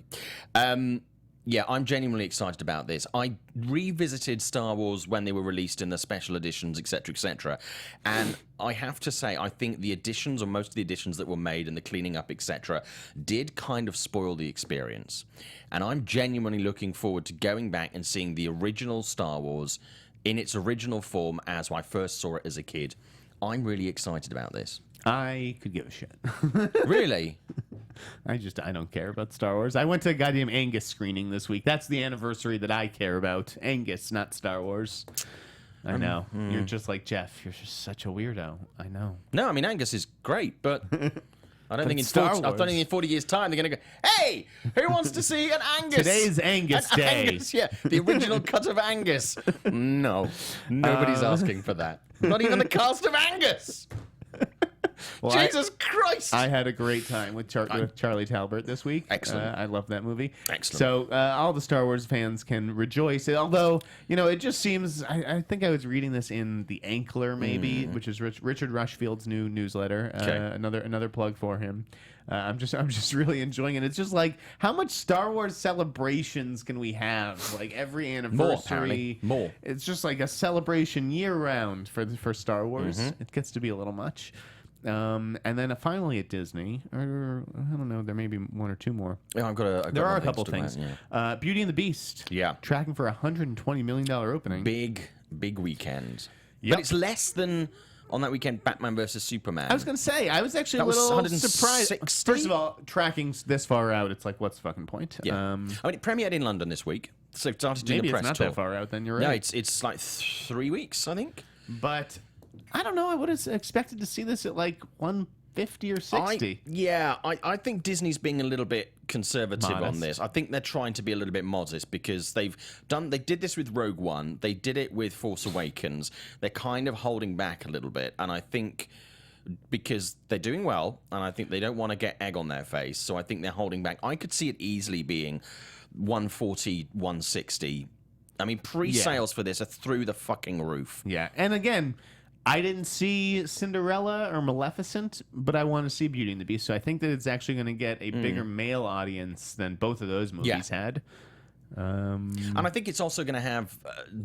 Yeah, I'm genuinely excited about this. I revisited Star Wars when they were released in the special editions, etc., etc. And I have to say, I think the editions, or most of the editions that were made and the cleaning up, etc., did kind of spoil the experience. And I'm genuinely looking forward to going back and seeing the original Star Wars in its original form as I first saw it as a kid. I'm really excited about this. I could give a shit. Really? I don't care about Star Wars. I went to a goddamn Angus screening this week. That's the anniversary that I care about. Angus, not Star Wars. I know. You're just like Jeff. You're just such a weirdo. I know. No, I mean, Angus is great, but I don't think in Star 40, I don't think in 40 years' time they're going to go, hey, who wants to see an Angus? Today's Angus Day. Angus, yeah, the original cut of Angus. No, nobody's asking for that. Not even the cast of Angus. Well, Jesus Christ! I had a great time with Charlie Talbert this week. Excellent. I love that movie. Excellent. So all the Star Wars fans can rejoice. Although, it just seems, I think I was reading this in The Ankler, maybe, which is Richard Rushfield's new newsletter. Okay. Another plug for him. I'm just really enjoying it. It's just like, how much Star Wars celebrations can we have? Like every anniversary. More. It's just like a celebration year round for Star Wars. It gets to be a little much. And then finally at Disney, or I don't know, there may be one or two more. Yeah, There are a couple to add, things. yeah. Beauty and the Beast. Yeah. Tracking for $120 million opening. Big weekend. Yep. But it's less than on that weekend? Batman versus Superman. I was going to say, I was actually That a was little 160? surprised. First of all, tracking this far out, it's like, what's the fucking point? Yeah. I mean, it premiered in London this week, so it started doing maybe the press it's not tour. that far out, then you're right. No, it's like 3 weeks, I think. But I don't know. I would have expected to see this at like 150 or 60. I think Disney's being a little bit conservative on Modest. this. I think they're trying to be a little bit modest because they did this with Rogue One, they did it with Force Awakens. They're kind of holding back a little bit, and I think because they're doing well, and I think they don't want to get egg on their face, so I think they're holding back. I could see it easily being 140, 160. I mean, pre-sales for this are through the fucking roof. Yeah. And again, I didn't see Cinderella or Maleficent, but I want to see Beauty and the Beast. So I think that it's actually going to get a bigger male audience than both of those movies had. And I think it's also going to have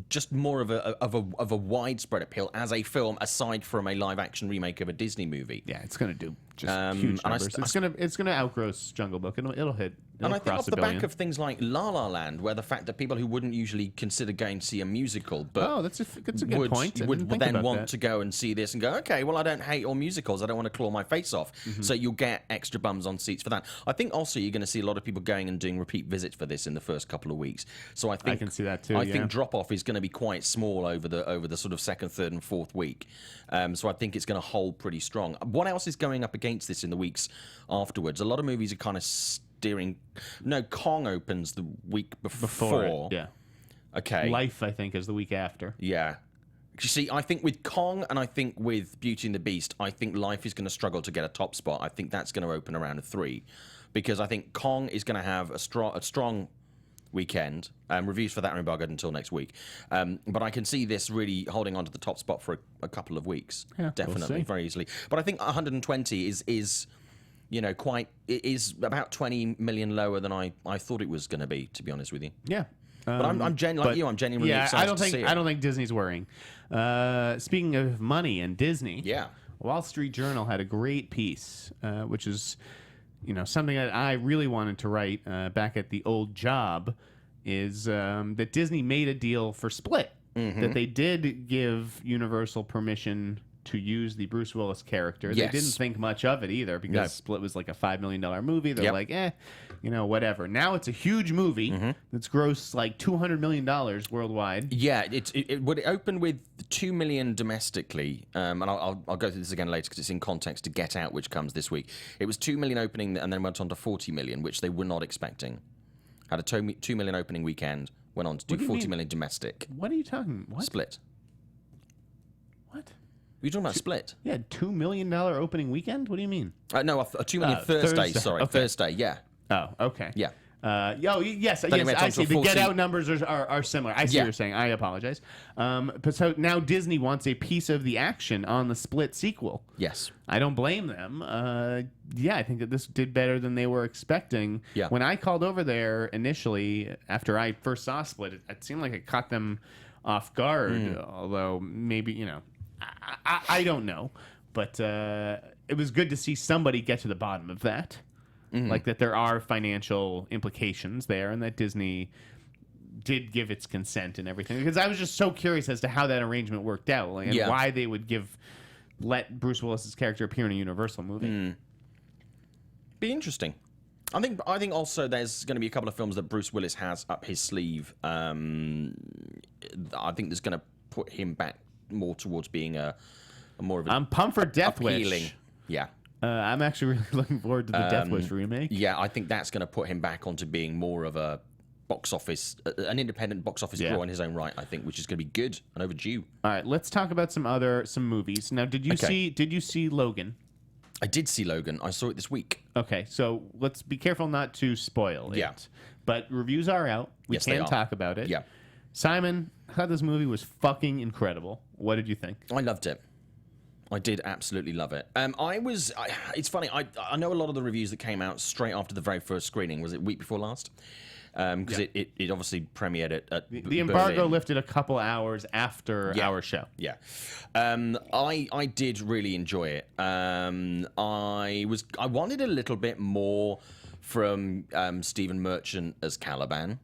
just more of a widespread appeal as a film, aside from a live action remake of a Disney movie. Yeah, it's going to do just huge numbers. It's going to outgross Jungle Book. It'll hit. And I think cross off a the billion. back of things like La La Land, where the fact that people who wouldn't usually consider going to see a musical, but that's a good would, point. I would didn't think then about want that. to go and see this and go, okay, well, I don't hate all musicals. I don't want to claw my face off. So you'll get extra bums on seats for that. I think also you're going to see a lot of people going and doing repeat visits for this in the first couple of weeks. So I think I can see that too. I think drop off is going to be quite small over the sort of second, third, and fourth week. So I think it's going to hold pretty strong. What else is going up against this in the weeks afterwards? A lot of movies are kind of steering. No, Kong opens the week before. Yeah. Okay. Life, I think, is the week after. Yeah. You see, I think with Kong and I think with Beauty and the Beast, I think Life is going to struggle to get a top spot. I think that's going to open around a 3, because I think Kong is going to have a strong weekend. Reviews for that are embargoed until next week. But I can see this really holding on to the top spot for a couple of weeks. Yeah, Definitely, we'll see. very easily. But I think 120 is is about 20 million lower than I thought it was going to be, to be honest with you. Yeah. But I'm genuinely excited I don't to think see it. I don't think Disney's worrying. Speaking of money and Disney, Yeah. Wall Street Journal had a great piece, which is something that I really wanted to write back at the old job, is that Disney made a deal for Split, that they did give Universal permission to use the Bruce Willis character. Yes. They didn't think much of it either, because No. Split was like a $5 million movie. They're Yep. like, whatever. Now it's a huge movie that's grossed like $200 million worldwide. Yeah, it would open with 2 million domestically, and I'll go through this again later because it's in context to Get Out, which comes this week. It was 2 million opening and then went on to 40 million, which they were not expecting. Had a 2 million opening weekend, went on to do What do you 40 mean? million domestic. What are you talking? What? Split. What? Were you talking about Split? Yeah, $2 million opening weekend? What do you mean? No, a 2 million Thursday. Thursday. Sorry, Okay. Thursday. Yeah, Oh, okay. yeah. Yes, Then it went I on to see. a The 40 Get Out numbers are similar. I see Yeah. what you're saying. I apologize. But so now Disney wants a piece of the action on the Split sequel. Yes. I don't blame them. I think that this did better than they were expecting. Yeah. When I called over there initially, after I first saw Split, it seemed like it caught them off guard. Although maybe, I don't know. But it was good to see somebody get to the bottom of that. Like that there are financial implications there, and that Disney did give its consent and everything. Because I was just so curious as to how that arrangement worked out, and why they would let Bruce Willis's character appear in a Universal movie. Be interesting. I think also there's going to be a couple of films that Bruce Willis has up his sleeve. I think there's going to put him back more towards being a more of a I'm pumped for Death appealing. Wish. Yeah. I'm actually really looking forward to the Death Wish remake. Yeah, I think that's going to put him back onto being more of a box office, an independent box office draw in his own right, I think, which is going to be good and overdue. All right, let's talk about some movies. Now, did you see Logan? I did see Logan. I saw it this week. Okay, so let's be careful not to spoil it. Yeah. But reviews are out. We Yes, they can are. talk about it. Yeah. Simon, I thought this movie was fucking incredible. What did you think? I loved it. I did absolutely love it. It's funny. I know a lot of the reviews that came out straight after the very first screening. Was it week before last? Because it obviously premiered at The embargo Berlin. lifted a couple hours after our show. Yeah, I did really enjoy it. I wanted a little bit more from Stephen Merchant as Caliban.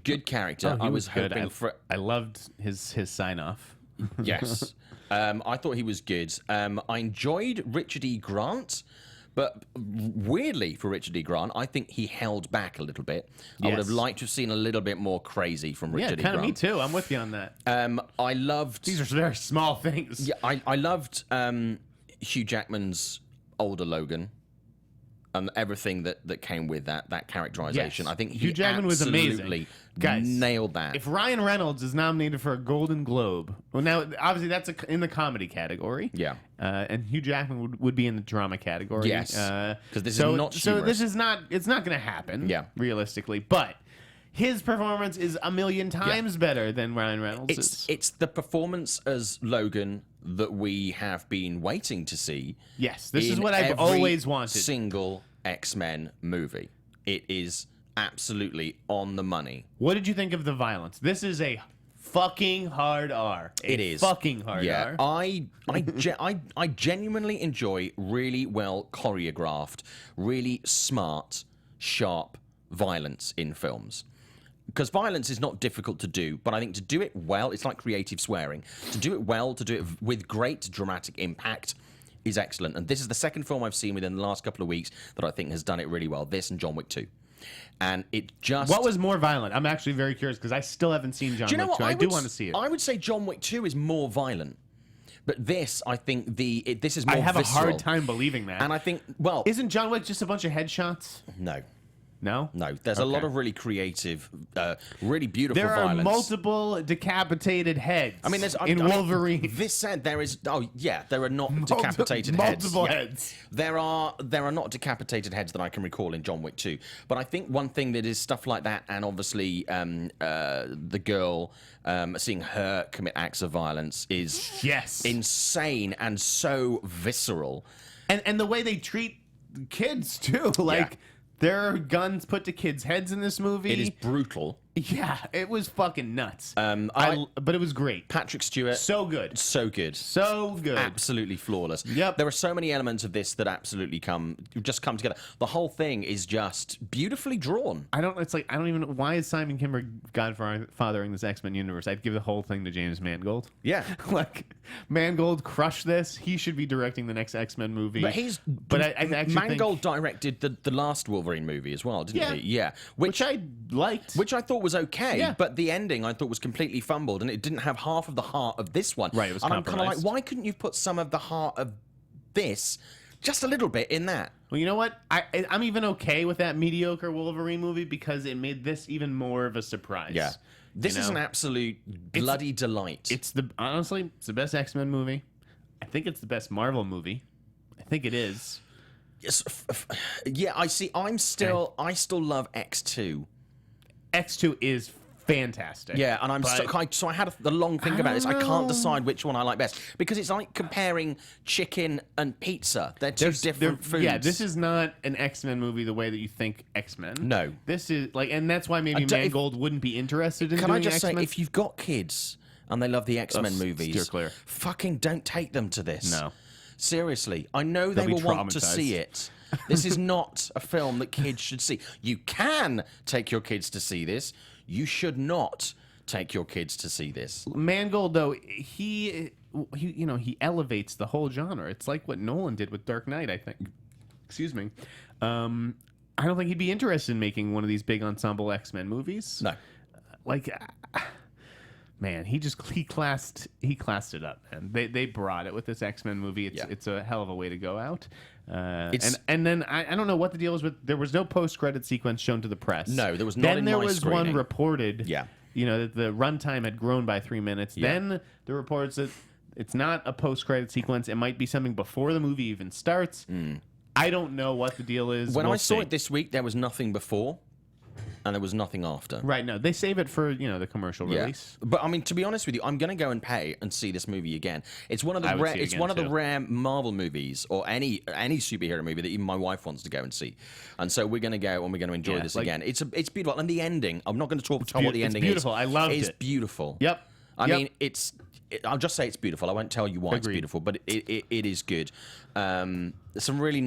Good character. Oh, he I was good. hoping for. I loved his sign off. Yes. I thought he was good. I enjoyed Richard E. Grant, but weirdly for Richard E. Grant, I think he held back a little bit. I would have liked to have seen a little bit more crazy from Richard E. Grant. Yeah, kind of me too. I'm with you on that. I loved... These are very small things. Yeah, I loved Hugh Jackman's older Logan. Everything that came with that characterization. Yes. I think Hugh Jackman was amazing. Guys, nailed that. If Ryan Reynolds is nominated for a Golden Globe, well, now obviously that's in the comedy category. Yeah. And Hugh Jackman would be in the drama category. Yes. Because this is not humorous. So this is not. It's not going to happen. Yeah. Realistically, but his performance is a million times better than Ryan Reynolds'. It's the performance as Logan that we have been waiting to see. Yes, this is in what I've every always wanted. Single X-Men movie. It is absolutely on the money. What did you think of the violence? This is a fucking hard R. It is fucking hard R. I genuinely enjoy really well choreographed, really smart, sharp violence in films. Because violence is not difficult to do, but I think to do it well, it's like creative swearing. To do it well, to do it with great dramatic impact is excellent. And this is the second film I've seen within the last couple of weeks that I think has done it really well. This and John Wick 2. And it just... What was more violent? I'm actually very curious because I still haven't seen John Wick 2. I do want to see it. I would say John Wick 2 is more violent. But this, I think, this is more visceral. I have a hard time believing that. And I think, well... Isn't John Wick just a bunch of headshots? No. No? No. There's a lot of really creative, really beautiful violence. There are multiple decapitated heads in Wolverine. This said, there is... Oh, yeah, there are not decapitated heads. Multiple heads. There are not decapitated heads that I can recall in John Wick 2. But I think one thing that is stuff like that, and obviously the girl, seeing her commit acts of violence is insane and so visceral. And the way they treat kids, too. Like... There are guns put to kids' heads in this movie. It is brutal. Yeah, it was fucking nuts. But it was great. Patrick Stewart. So good. So good. So good. Absolutely flawless. Yep. There are so many elements of this that absolutely come together. The whole thing is just beautifully drawn. I don't even know. Why is Simon Kinberg godfathering this X-Men universe? I'd give the whole thing to James Mangold. Yeah. Mangold crushed this. He should be directing the next X-Men movie. But I actually Mangold directed the last Wolverine movie as well, didn't he? Yeah. Which I liked. Which I thought was okay, but the ending I thought was completely fumbled, and it didn't have half of the heart of this one. Right, it was and I'm kind of like, compromised. why couldn't you put some of the heart of this, just a little bit, in that? Well, you know what? I'm even okay with that mediocre Wolverine movie because it made this even more of a surprise. Yeah. This is an absolute bloody delight. Honestly, it's the best X-Men movie. I think it's the best Marvel movie. I think it is. Yes, yeah, I see. I still love X2. X2 is fantastic. Yeah, and so I had the long think about this. I can't decide which one I like best because it's like comparing chicken and pizza. They're two different foods. Yeah, this is not an X-Men movie the way that you think X-Men. No. This is and that's why maybe Mangold wouldn't be interested in doing X-Men. Can I just say, if you've got kids and they love the X-Men movies, steer clear. Fucking don't take them to this. No. Seriously, I know they will want to see it. This is not a film that kids should see. You can take your kids to see this. You should not take your kids to see this. Mangold, though, he elevates the whole genre. It's like what Nolan did with Dark Knight, I think. Excuse me. I don't think he'd be interested in making one of these big ensemble X-Men movies. No. Man, he classed it up, man. They brought it with this X-Men movie. It's a hell of a way to go out. And then I don't know what the deal was with. There was no post-credit sequence shown to the press. No, there was not. Then there was one reported. Yeah. That the runtime had grown by 3 minutes. Yeah. Then the reports that it's not a post-credit sequence. It might be something before the movie even starts. I don't know what the deal is. When I saw it this week, there was nothing before. And there was nothing after. Right, no. They save it for, the commercial release. But I mean, to be honest with you, I'm going to go and pay and see this movie again. It's one of the rare Marvel movies or any superhero movie that even my wife wants to go and see. And so we're going to go and we're going to enjoy this again. It's beautiful. And the ending, I'm not going to talk about what the ending is. It's beautiful. I loved it. It's beautiful. Yep. I mean, I'll just say it's beautiful. I won't tell you why it's beautiful, but it is good. Really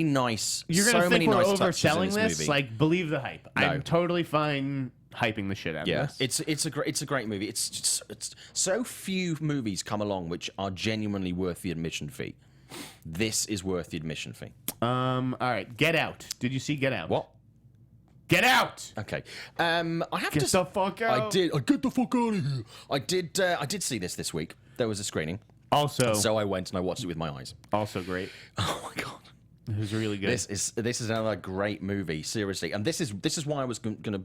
nice. You're gonna think we're nice overselling this movie. Believe the hype. No. I'm totally fine hyping the shit out Yeah, of this. it's a great movie. It's so few movies come along which are genuinely worth the admission fee. This is worth the admission fee. All right, Get Out. Did you see Get Out? What? Get out! Okay. I have Get to. the fuck out! I did. Get the fuck out of here. I did see this week. There was a screening, Also, so I went and I watched it with my eyes. also great. Oh my god. It was really good. This is another great movie, seriously, and this is why I was going to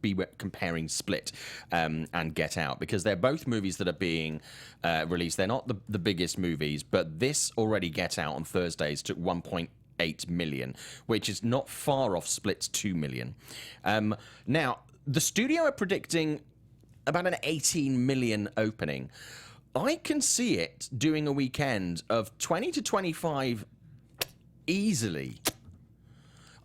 be comparing Split and Get Out, because they're both movies that are being released. They're not the biggest movies, but this already, Get Out, on Thursdays took 1.8 million, which is not far off Split's 2 million. Now the studio are predicting about an 18 million opening. I can see it doing a weekend of 20 to 25. Easily.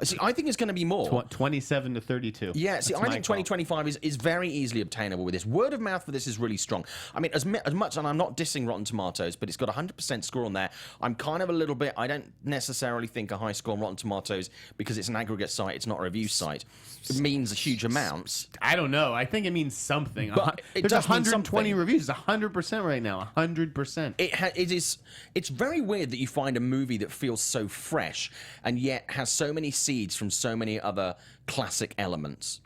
See, I think it's going to be more. 27 to 32. Yeah, see, I think 2025 is very easily obtainable with this. Word of mouth for this is really strong. I mean, as much, and I'm not dissing Rotten Tomatoes, but it's got a 100% score on there. I'm kind of a little bit, I don't necessarily think a high score on Rotten Tomatoes, because it's an aggregate site, it's not a review site. It means huge amounts. I don't know. I think it means something. But it There's does mean 120 something. reviews. 100% right now. 100%. It's very weird that you find a movie that feels so fresh and yet has so many seeds from so many other classic elements.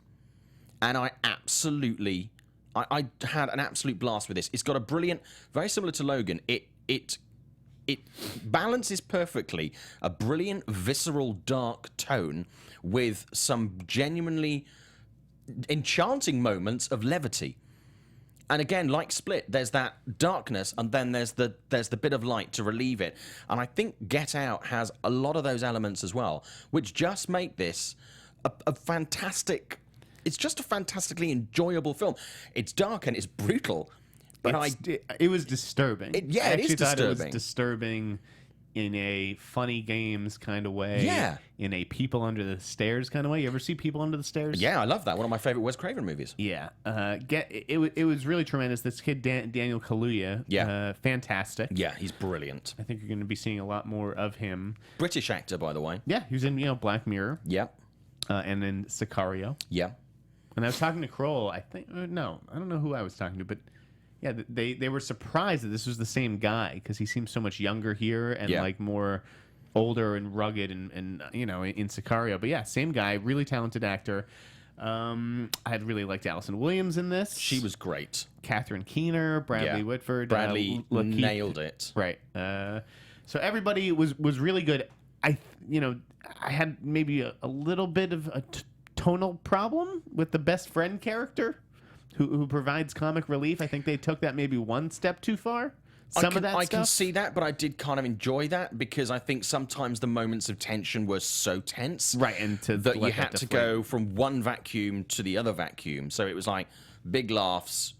And I had an absolute blast with this. It's got a brilliant, very similar to Logan. It balances perfectly a brilliant, visceral, dark tone with some genuinely enchanting moments of levity. And again, like Split, there's that darkness, and then there's the bit of light to relieve it. And I think Get Out has a lot of those elements as well, which just make this a fantastic. It's just a fantastically enjoyable film. It's dark and it's brutal, but it was disturbing. It is I actually thought it was disturbing. disturbing in a funny games kind of way. Yeah. In a people under the stairs kind of way. You ever see People Under the Stairs? yeah, I love that. One of my favorite Wes Craven movies. Yeah. It was really tremendous. This kid, Daniel Kaluuya. Yeah. Fantastic. Yeah, he's brilliant. I think you're going to be seeing a lot more of him. British actor, by the way. Yeah, he was in Black Mirror. Yeah, And then Sicario. yeah. And I was talking to Kroll, I think, no, I don't know who I was talking to, but yeah, they were surprised that this was the same guy, because he seems so much younger here and Yeah. like more older and rugged and in Sicario. But yeah, same guy, really talented actor. I had really liked Allison Williams in this. She was great. Catherine Keener, Bradley Yeah. Whitford. Bradley Lakeith. nailed it. Right. So everybody was really good. I had maybe a little bit of a tonal problem with the best friend character who provides comic relief. I think they took that maybe one step too far. I can see that, but I did kind of enjoy that, because I think sometimes the moments of tension were so tense, Right, and that you had to go from one vacuum to the other vacuum. So it was like big laughs,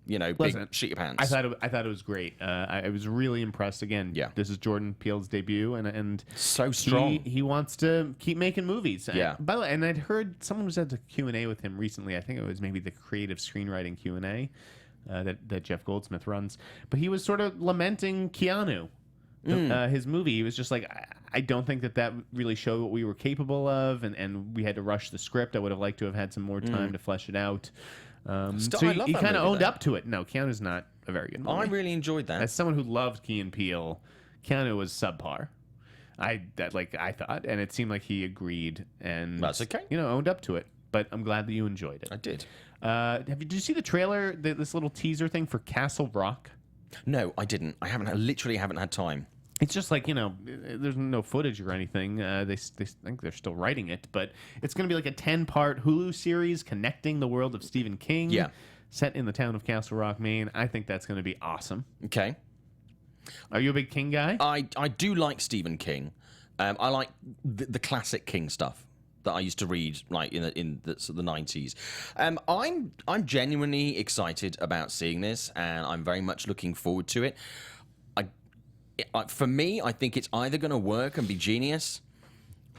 big sheet of hands. I thought it was great. I was really impressed. Again, Yeah. This is Jordan Peele's debut, and So strong. He wants to keep making movies. Yeah. By the way, and I'd heard someone was at the Q&A with him recently. I think it was maybe the creative screenwriting Q&A that Jeff Goldsmith runs. But he was sort of lamenting Keanu, his movie. He was just like, I don't think that really showed what we were capable of, and we had to rush the script. I would have liked to have had some more time to flesh it out. Still, So I love he that kind of movie, owned though. up to it. No, Keanu's not a very good movie. I really enjoyed that. As someone who loved Key and Peele, Keanu was subpar. I thought, and it seemed like he agreed, and That's okay. Owned up to it. But I'm glad that you enjoyed it. I did. Did you see the trailer? This little teaser thing for Castle Rock. No, I didn't. I literally haven't had time. It's just like, there's no footage or anything. They think they're still writing it, but it's going to be like a 10-part Hulu series connecting the world of Stephen King. Yeah. Set in the town of Castle Rock, Maine. I think that's going to be awesome. Okay. Are you a big King guy? I do like Stephen King. I like the classic King stuff that I used to read, like in the 90s. I'm genuinely excited about seeing this, and I'm very much looking forward to it. For me, I think it's either going to work and be genius,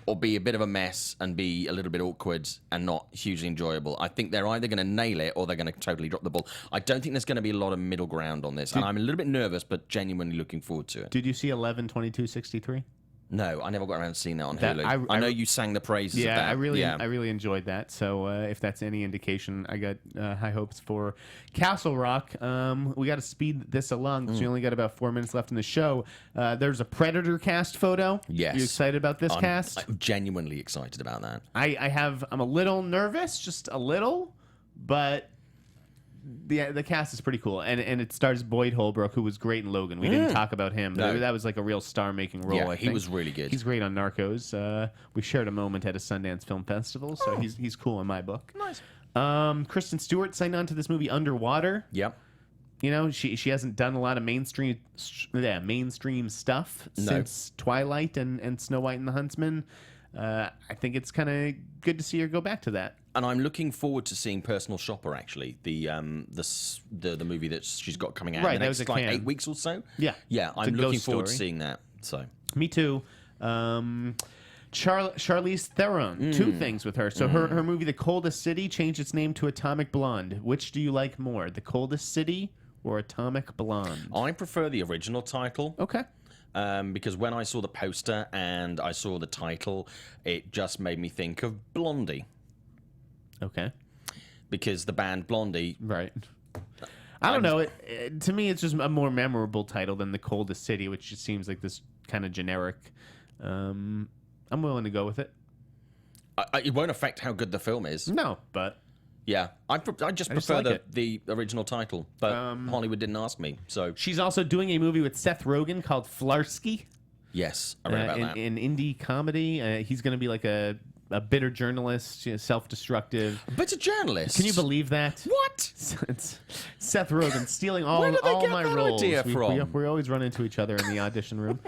or be a bit of a mess and be a little bit awkward and not hugely enjoyable. I think they're either going to nail it or they're going to totally drop the ball. I don't think there's going to be a lot of middle ground on this, and I'm a little bit nervous, but genuinely looking forward to it. Did you see 11/22/63? No, I never got around to seeing that on Hulu. I know you sang the praises of that. I really enjoyed that. So if that's any indication, I got high hopes for Castle Rock. We got to speed this along because we only got about 4 minutes left in the show. There's a Predator cast photo. Yes. You excited about this cast? I'm genuinely excited about that. I'm a little nervous, just a little, but the cast is pretty cool, and it stars Boyd Holbrook, who was great in Logan. We didn't talk about him. No. That was like a real star-making role. Yeah, I he think. was really good. He's great on Narcos. We shared a moment at a Sundance Film Festival, so he's cool in my book. Nice. Kristen Stewart signed on to this movie Underwater. Yep. You know, she hasn't done a lot of mainstream stuff since Twilight and Snow White and the Huntsman. I think it's kind of good to see her go back to that. And I'm looking forward to seeing Personal Shopper, actually, the movie that she's got coming out in the next 8 weeks or so. Yeah. Yeah, I'm looking forward to seeing that. So me too. Charlize Theron. Two things with her. So her movie The Coldest City changed its name to Atomic Blonde. Which do you like more, The Coldest City or Atomic Blonde? I prefer the original title. Okay. Because when I saw the poster and I saw the title, it just made me think of Blondie. Okay. Because the band Blondie... Right. I don't know. To me, it's just a more memorable title than The Coldest City, which just seems like this kind of generic. I'm willing to go with it. It won't affect how good the film is. No, but... Yeah, I just prefer like the original title, but Hollywood didn't ask me, so... She's also doing a movie with Seth Rogen called Flarsky. Yes, I read about that. An indie comedy. He's going to be like a bitter journalist, self-destructive. A bitter journalist? Can you believe that? What? It's Seth Rogen stealing all Where did they get my that roles. idea from? We always run into each other in the audition room.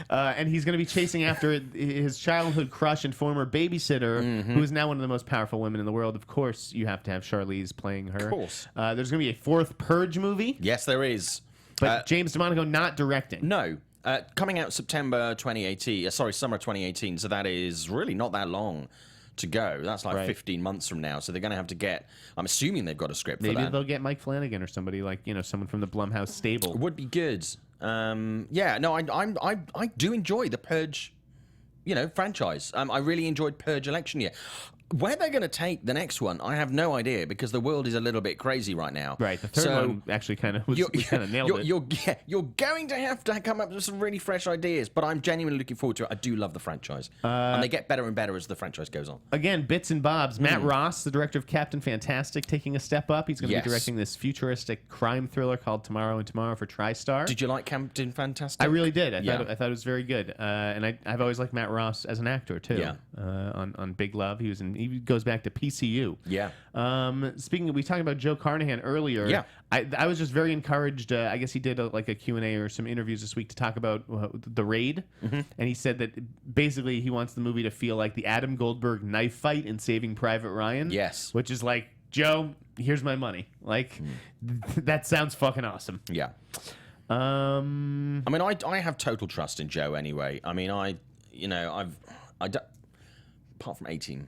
And he's going to be chasing after his childhood crush and former babysitter, who is now one of the most powerful women in the world. Of course, you have to have Charlize playing her. Of course. There's going to be a fourth Purge movie. Yes, there is. But James DeMonaco not directing. No. Coming out summer 2018, so that is really not that long to go. That's like 15 months from now, so they're going to have to get... I'm assuming they've got a script for that. Maybe they'll get Mike Flanagan or somebody like, someone from the Blumhouse stable. It would be good. I do enjoy the Purge, franchise. I really enjoyed Purge Election Year. Where they're going to take the next one, I have no idea, because the world is a little bit crazy right now. Right, the third one actually kind of nailed it. You're going to have to come up with some really fresh ideas, but I'm genuinely looking forward to it. I do love the franchise, and they get better and better as the franchise goes on. Again, bits and bobs. Matt Ross, the director of Captain Fantastic, taking a step up. He's going to be directing this futuristic crime thriller called Tomorrow and Tomorrow for TriStar. Did you like Captain Fantastic? I really did. I thought it was very good, and I've always liked Matt Ross as an actor too. Yeah. On Big Love, he goes back to PCU. Yeah. We talked about Joe Carnahan earlier. Yeah. I was just very encouraged. I guess he did a Q&A or some interviews this week to talk about The Raid. And he said that basically he wants the movie to feel like the Adam Goldberg knife fight in Saving Private Ryan. Yes. Which is like, Joe, here's my money. That sounds fucking awesome. Yeah. I have total trust in Joe anyway. Apart from 18.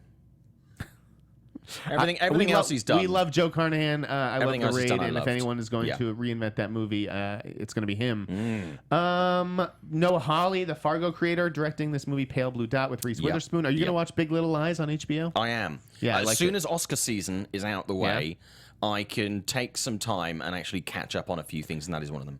Everything else he's done. We love Joe Carnahan. I love The Raid, and if anyone is going Yeah. to reinvent that movie, it's going to be him. Noah Hawley, the Fargo creator, directing this movie Pale Blue Dot with Reese Witherspoon. Are you going to watch Big Little Lies on HBO? I am. Yeah, as soon as Oscar season is out the way, I can take some time and actually catch up on a few things, and that is one of them.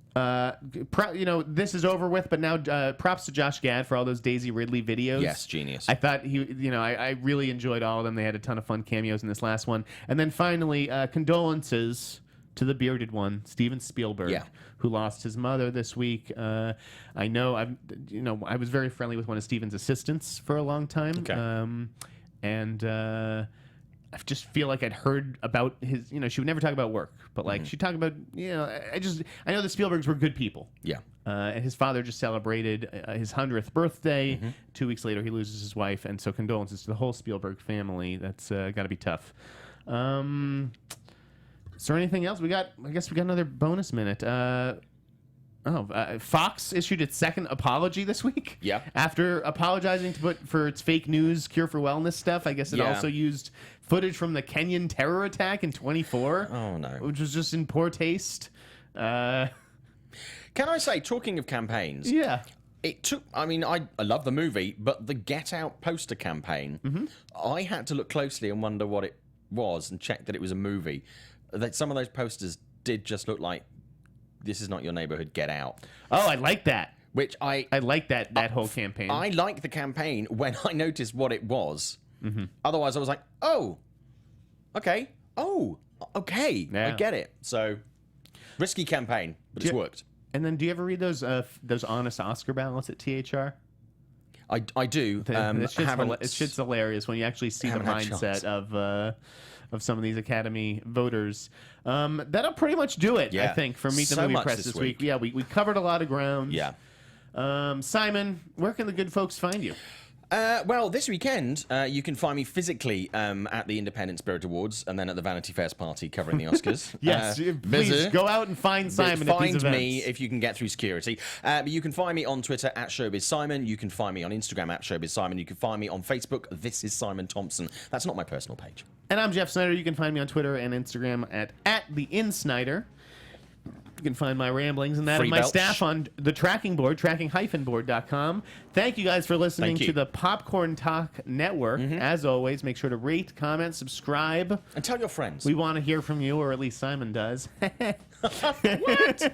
This is over with, but now props to Josh Gad for all those Daisy Ridley videos. Yes, genius. I thought I really enjoyed all of them. They had a ton of fun cameos in this last one. And then finally, condolences to the bearded one, Steven Spielberg, who lost his mother this week. I was very friendly with one of Steven's assistants for a long time. Okay. I just feel like I'd heard about his, she would never talk about work, but she'd talk about, I know the Spielbergs were good people. Yeah. And his father just celebrated his 100th birthday. 2 weeks later, he loses his wife. And so condolences to the whole Spielberg family. That's got to be tough. Is there anything else? I guess we got another bonus minute. Fox issued its second apology this week. Yeah. After apologizing for its fake news Cure for Wellness stuff, I guess it also used footage from the Kenyan terror attack in 24. Oh, no. Which was just in poor taste. Can I say, talking of campaigns, it took. I mean, I love the movie, but the Get Out poster campaign, I had to look closely and wonder what it was and check that it was a movie. That some of those posters did just look like This Is Not Your Neighborhood, Get Out. Oh, I like that. Which I like that whole campaign. I liked the campaign when I noticed what it was. Otherwise, I was like, oh, okay. Oh, okay. Yeah. I get it. So, risky campaign, but it's worked. And then, do you ever read those honest Oscar ballots at THR? I do. It's shit's hilarious when you actually see the mindset of some of these Academy voters. That'll pretty much do it, I think, for Meet the Movie Press this week. Yeah, we covered a lot of ground. Yeah. Simon, where can the good folks find you? Well, this weekend, you can find me physically at the Independent Spirit Awards and then at the Vanity Fair's party covering the Oscars. Yes, please go out and find Simon at these events. Find me if you can get through security. You can find me on Twitter at ShowbizSimon. You can find me on Instagram at ShowbizSimon. You can find me on Facebook. This is Simon Thompson. That's not my personal page. And I'm Jeff Sneider. You can find me on Twitter and Instagram at @theinsneider. You can find my ramblings and that of my staff on the tracking board, tracking-board.com. Thank you guys for listening to the Popcorn Talk Network. As always, make sure to rate, comment, subscribe. And tell your friends. We want to hear from you, or at least Simon does. What?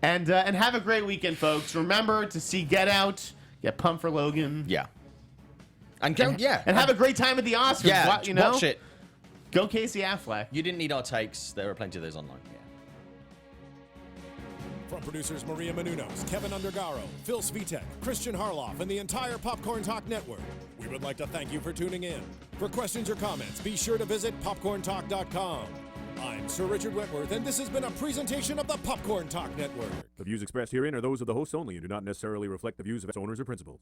And have a great weekend, folks. Remember to see Get Out, get pumped for Logan. Yeah. And go, And have a great time at the Oscars. Yeah, watch it. Go Casey Affleck. You didn't need our takes. There are plenty of those online. From producers Maria Menounos, Kevin Undergaro, Phil Svitek, Christian Harloff, and the entire Popcorn Talk Network, we would like to thank you for tuning in. For questions or comments, be sure to visit popcorntalk.com. I'm Sir Richard Wentworth, and this has been a presentation of the Popcorn Talk Network. The views expressed herein are those of the hosts only and do not necessarily reflect the views of its owners or principals.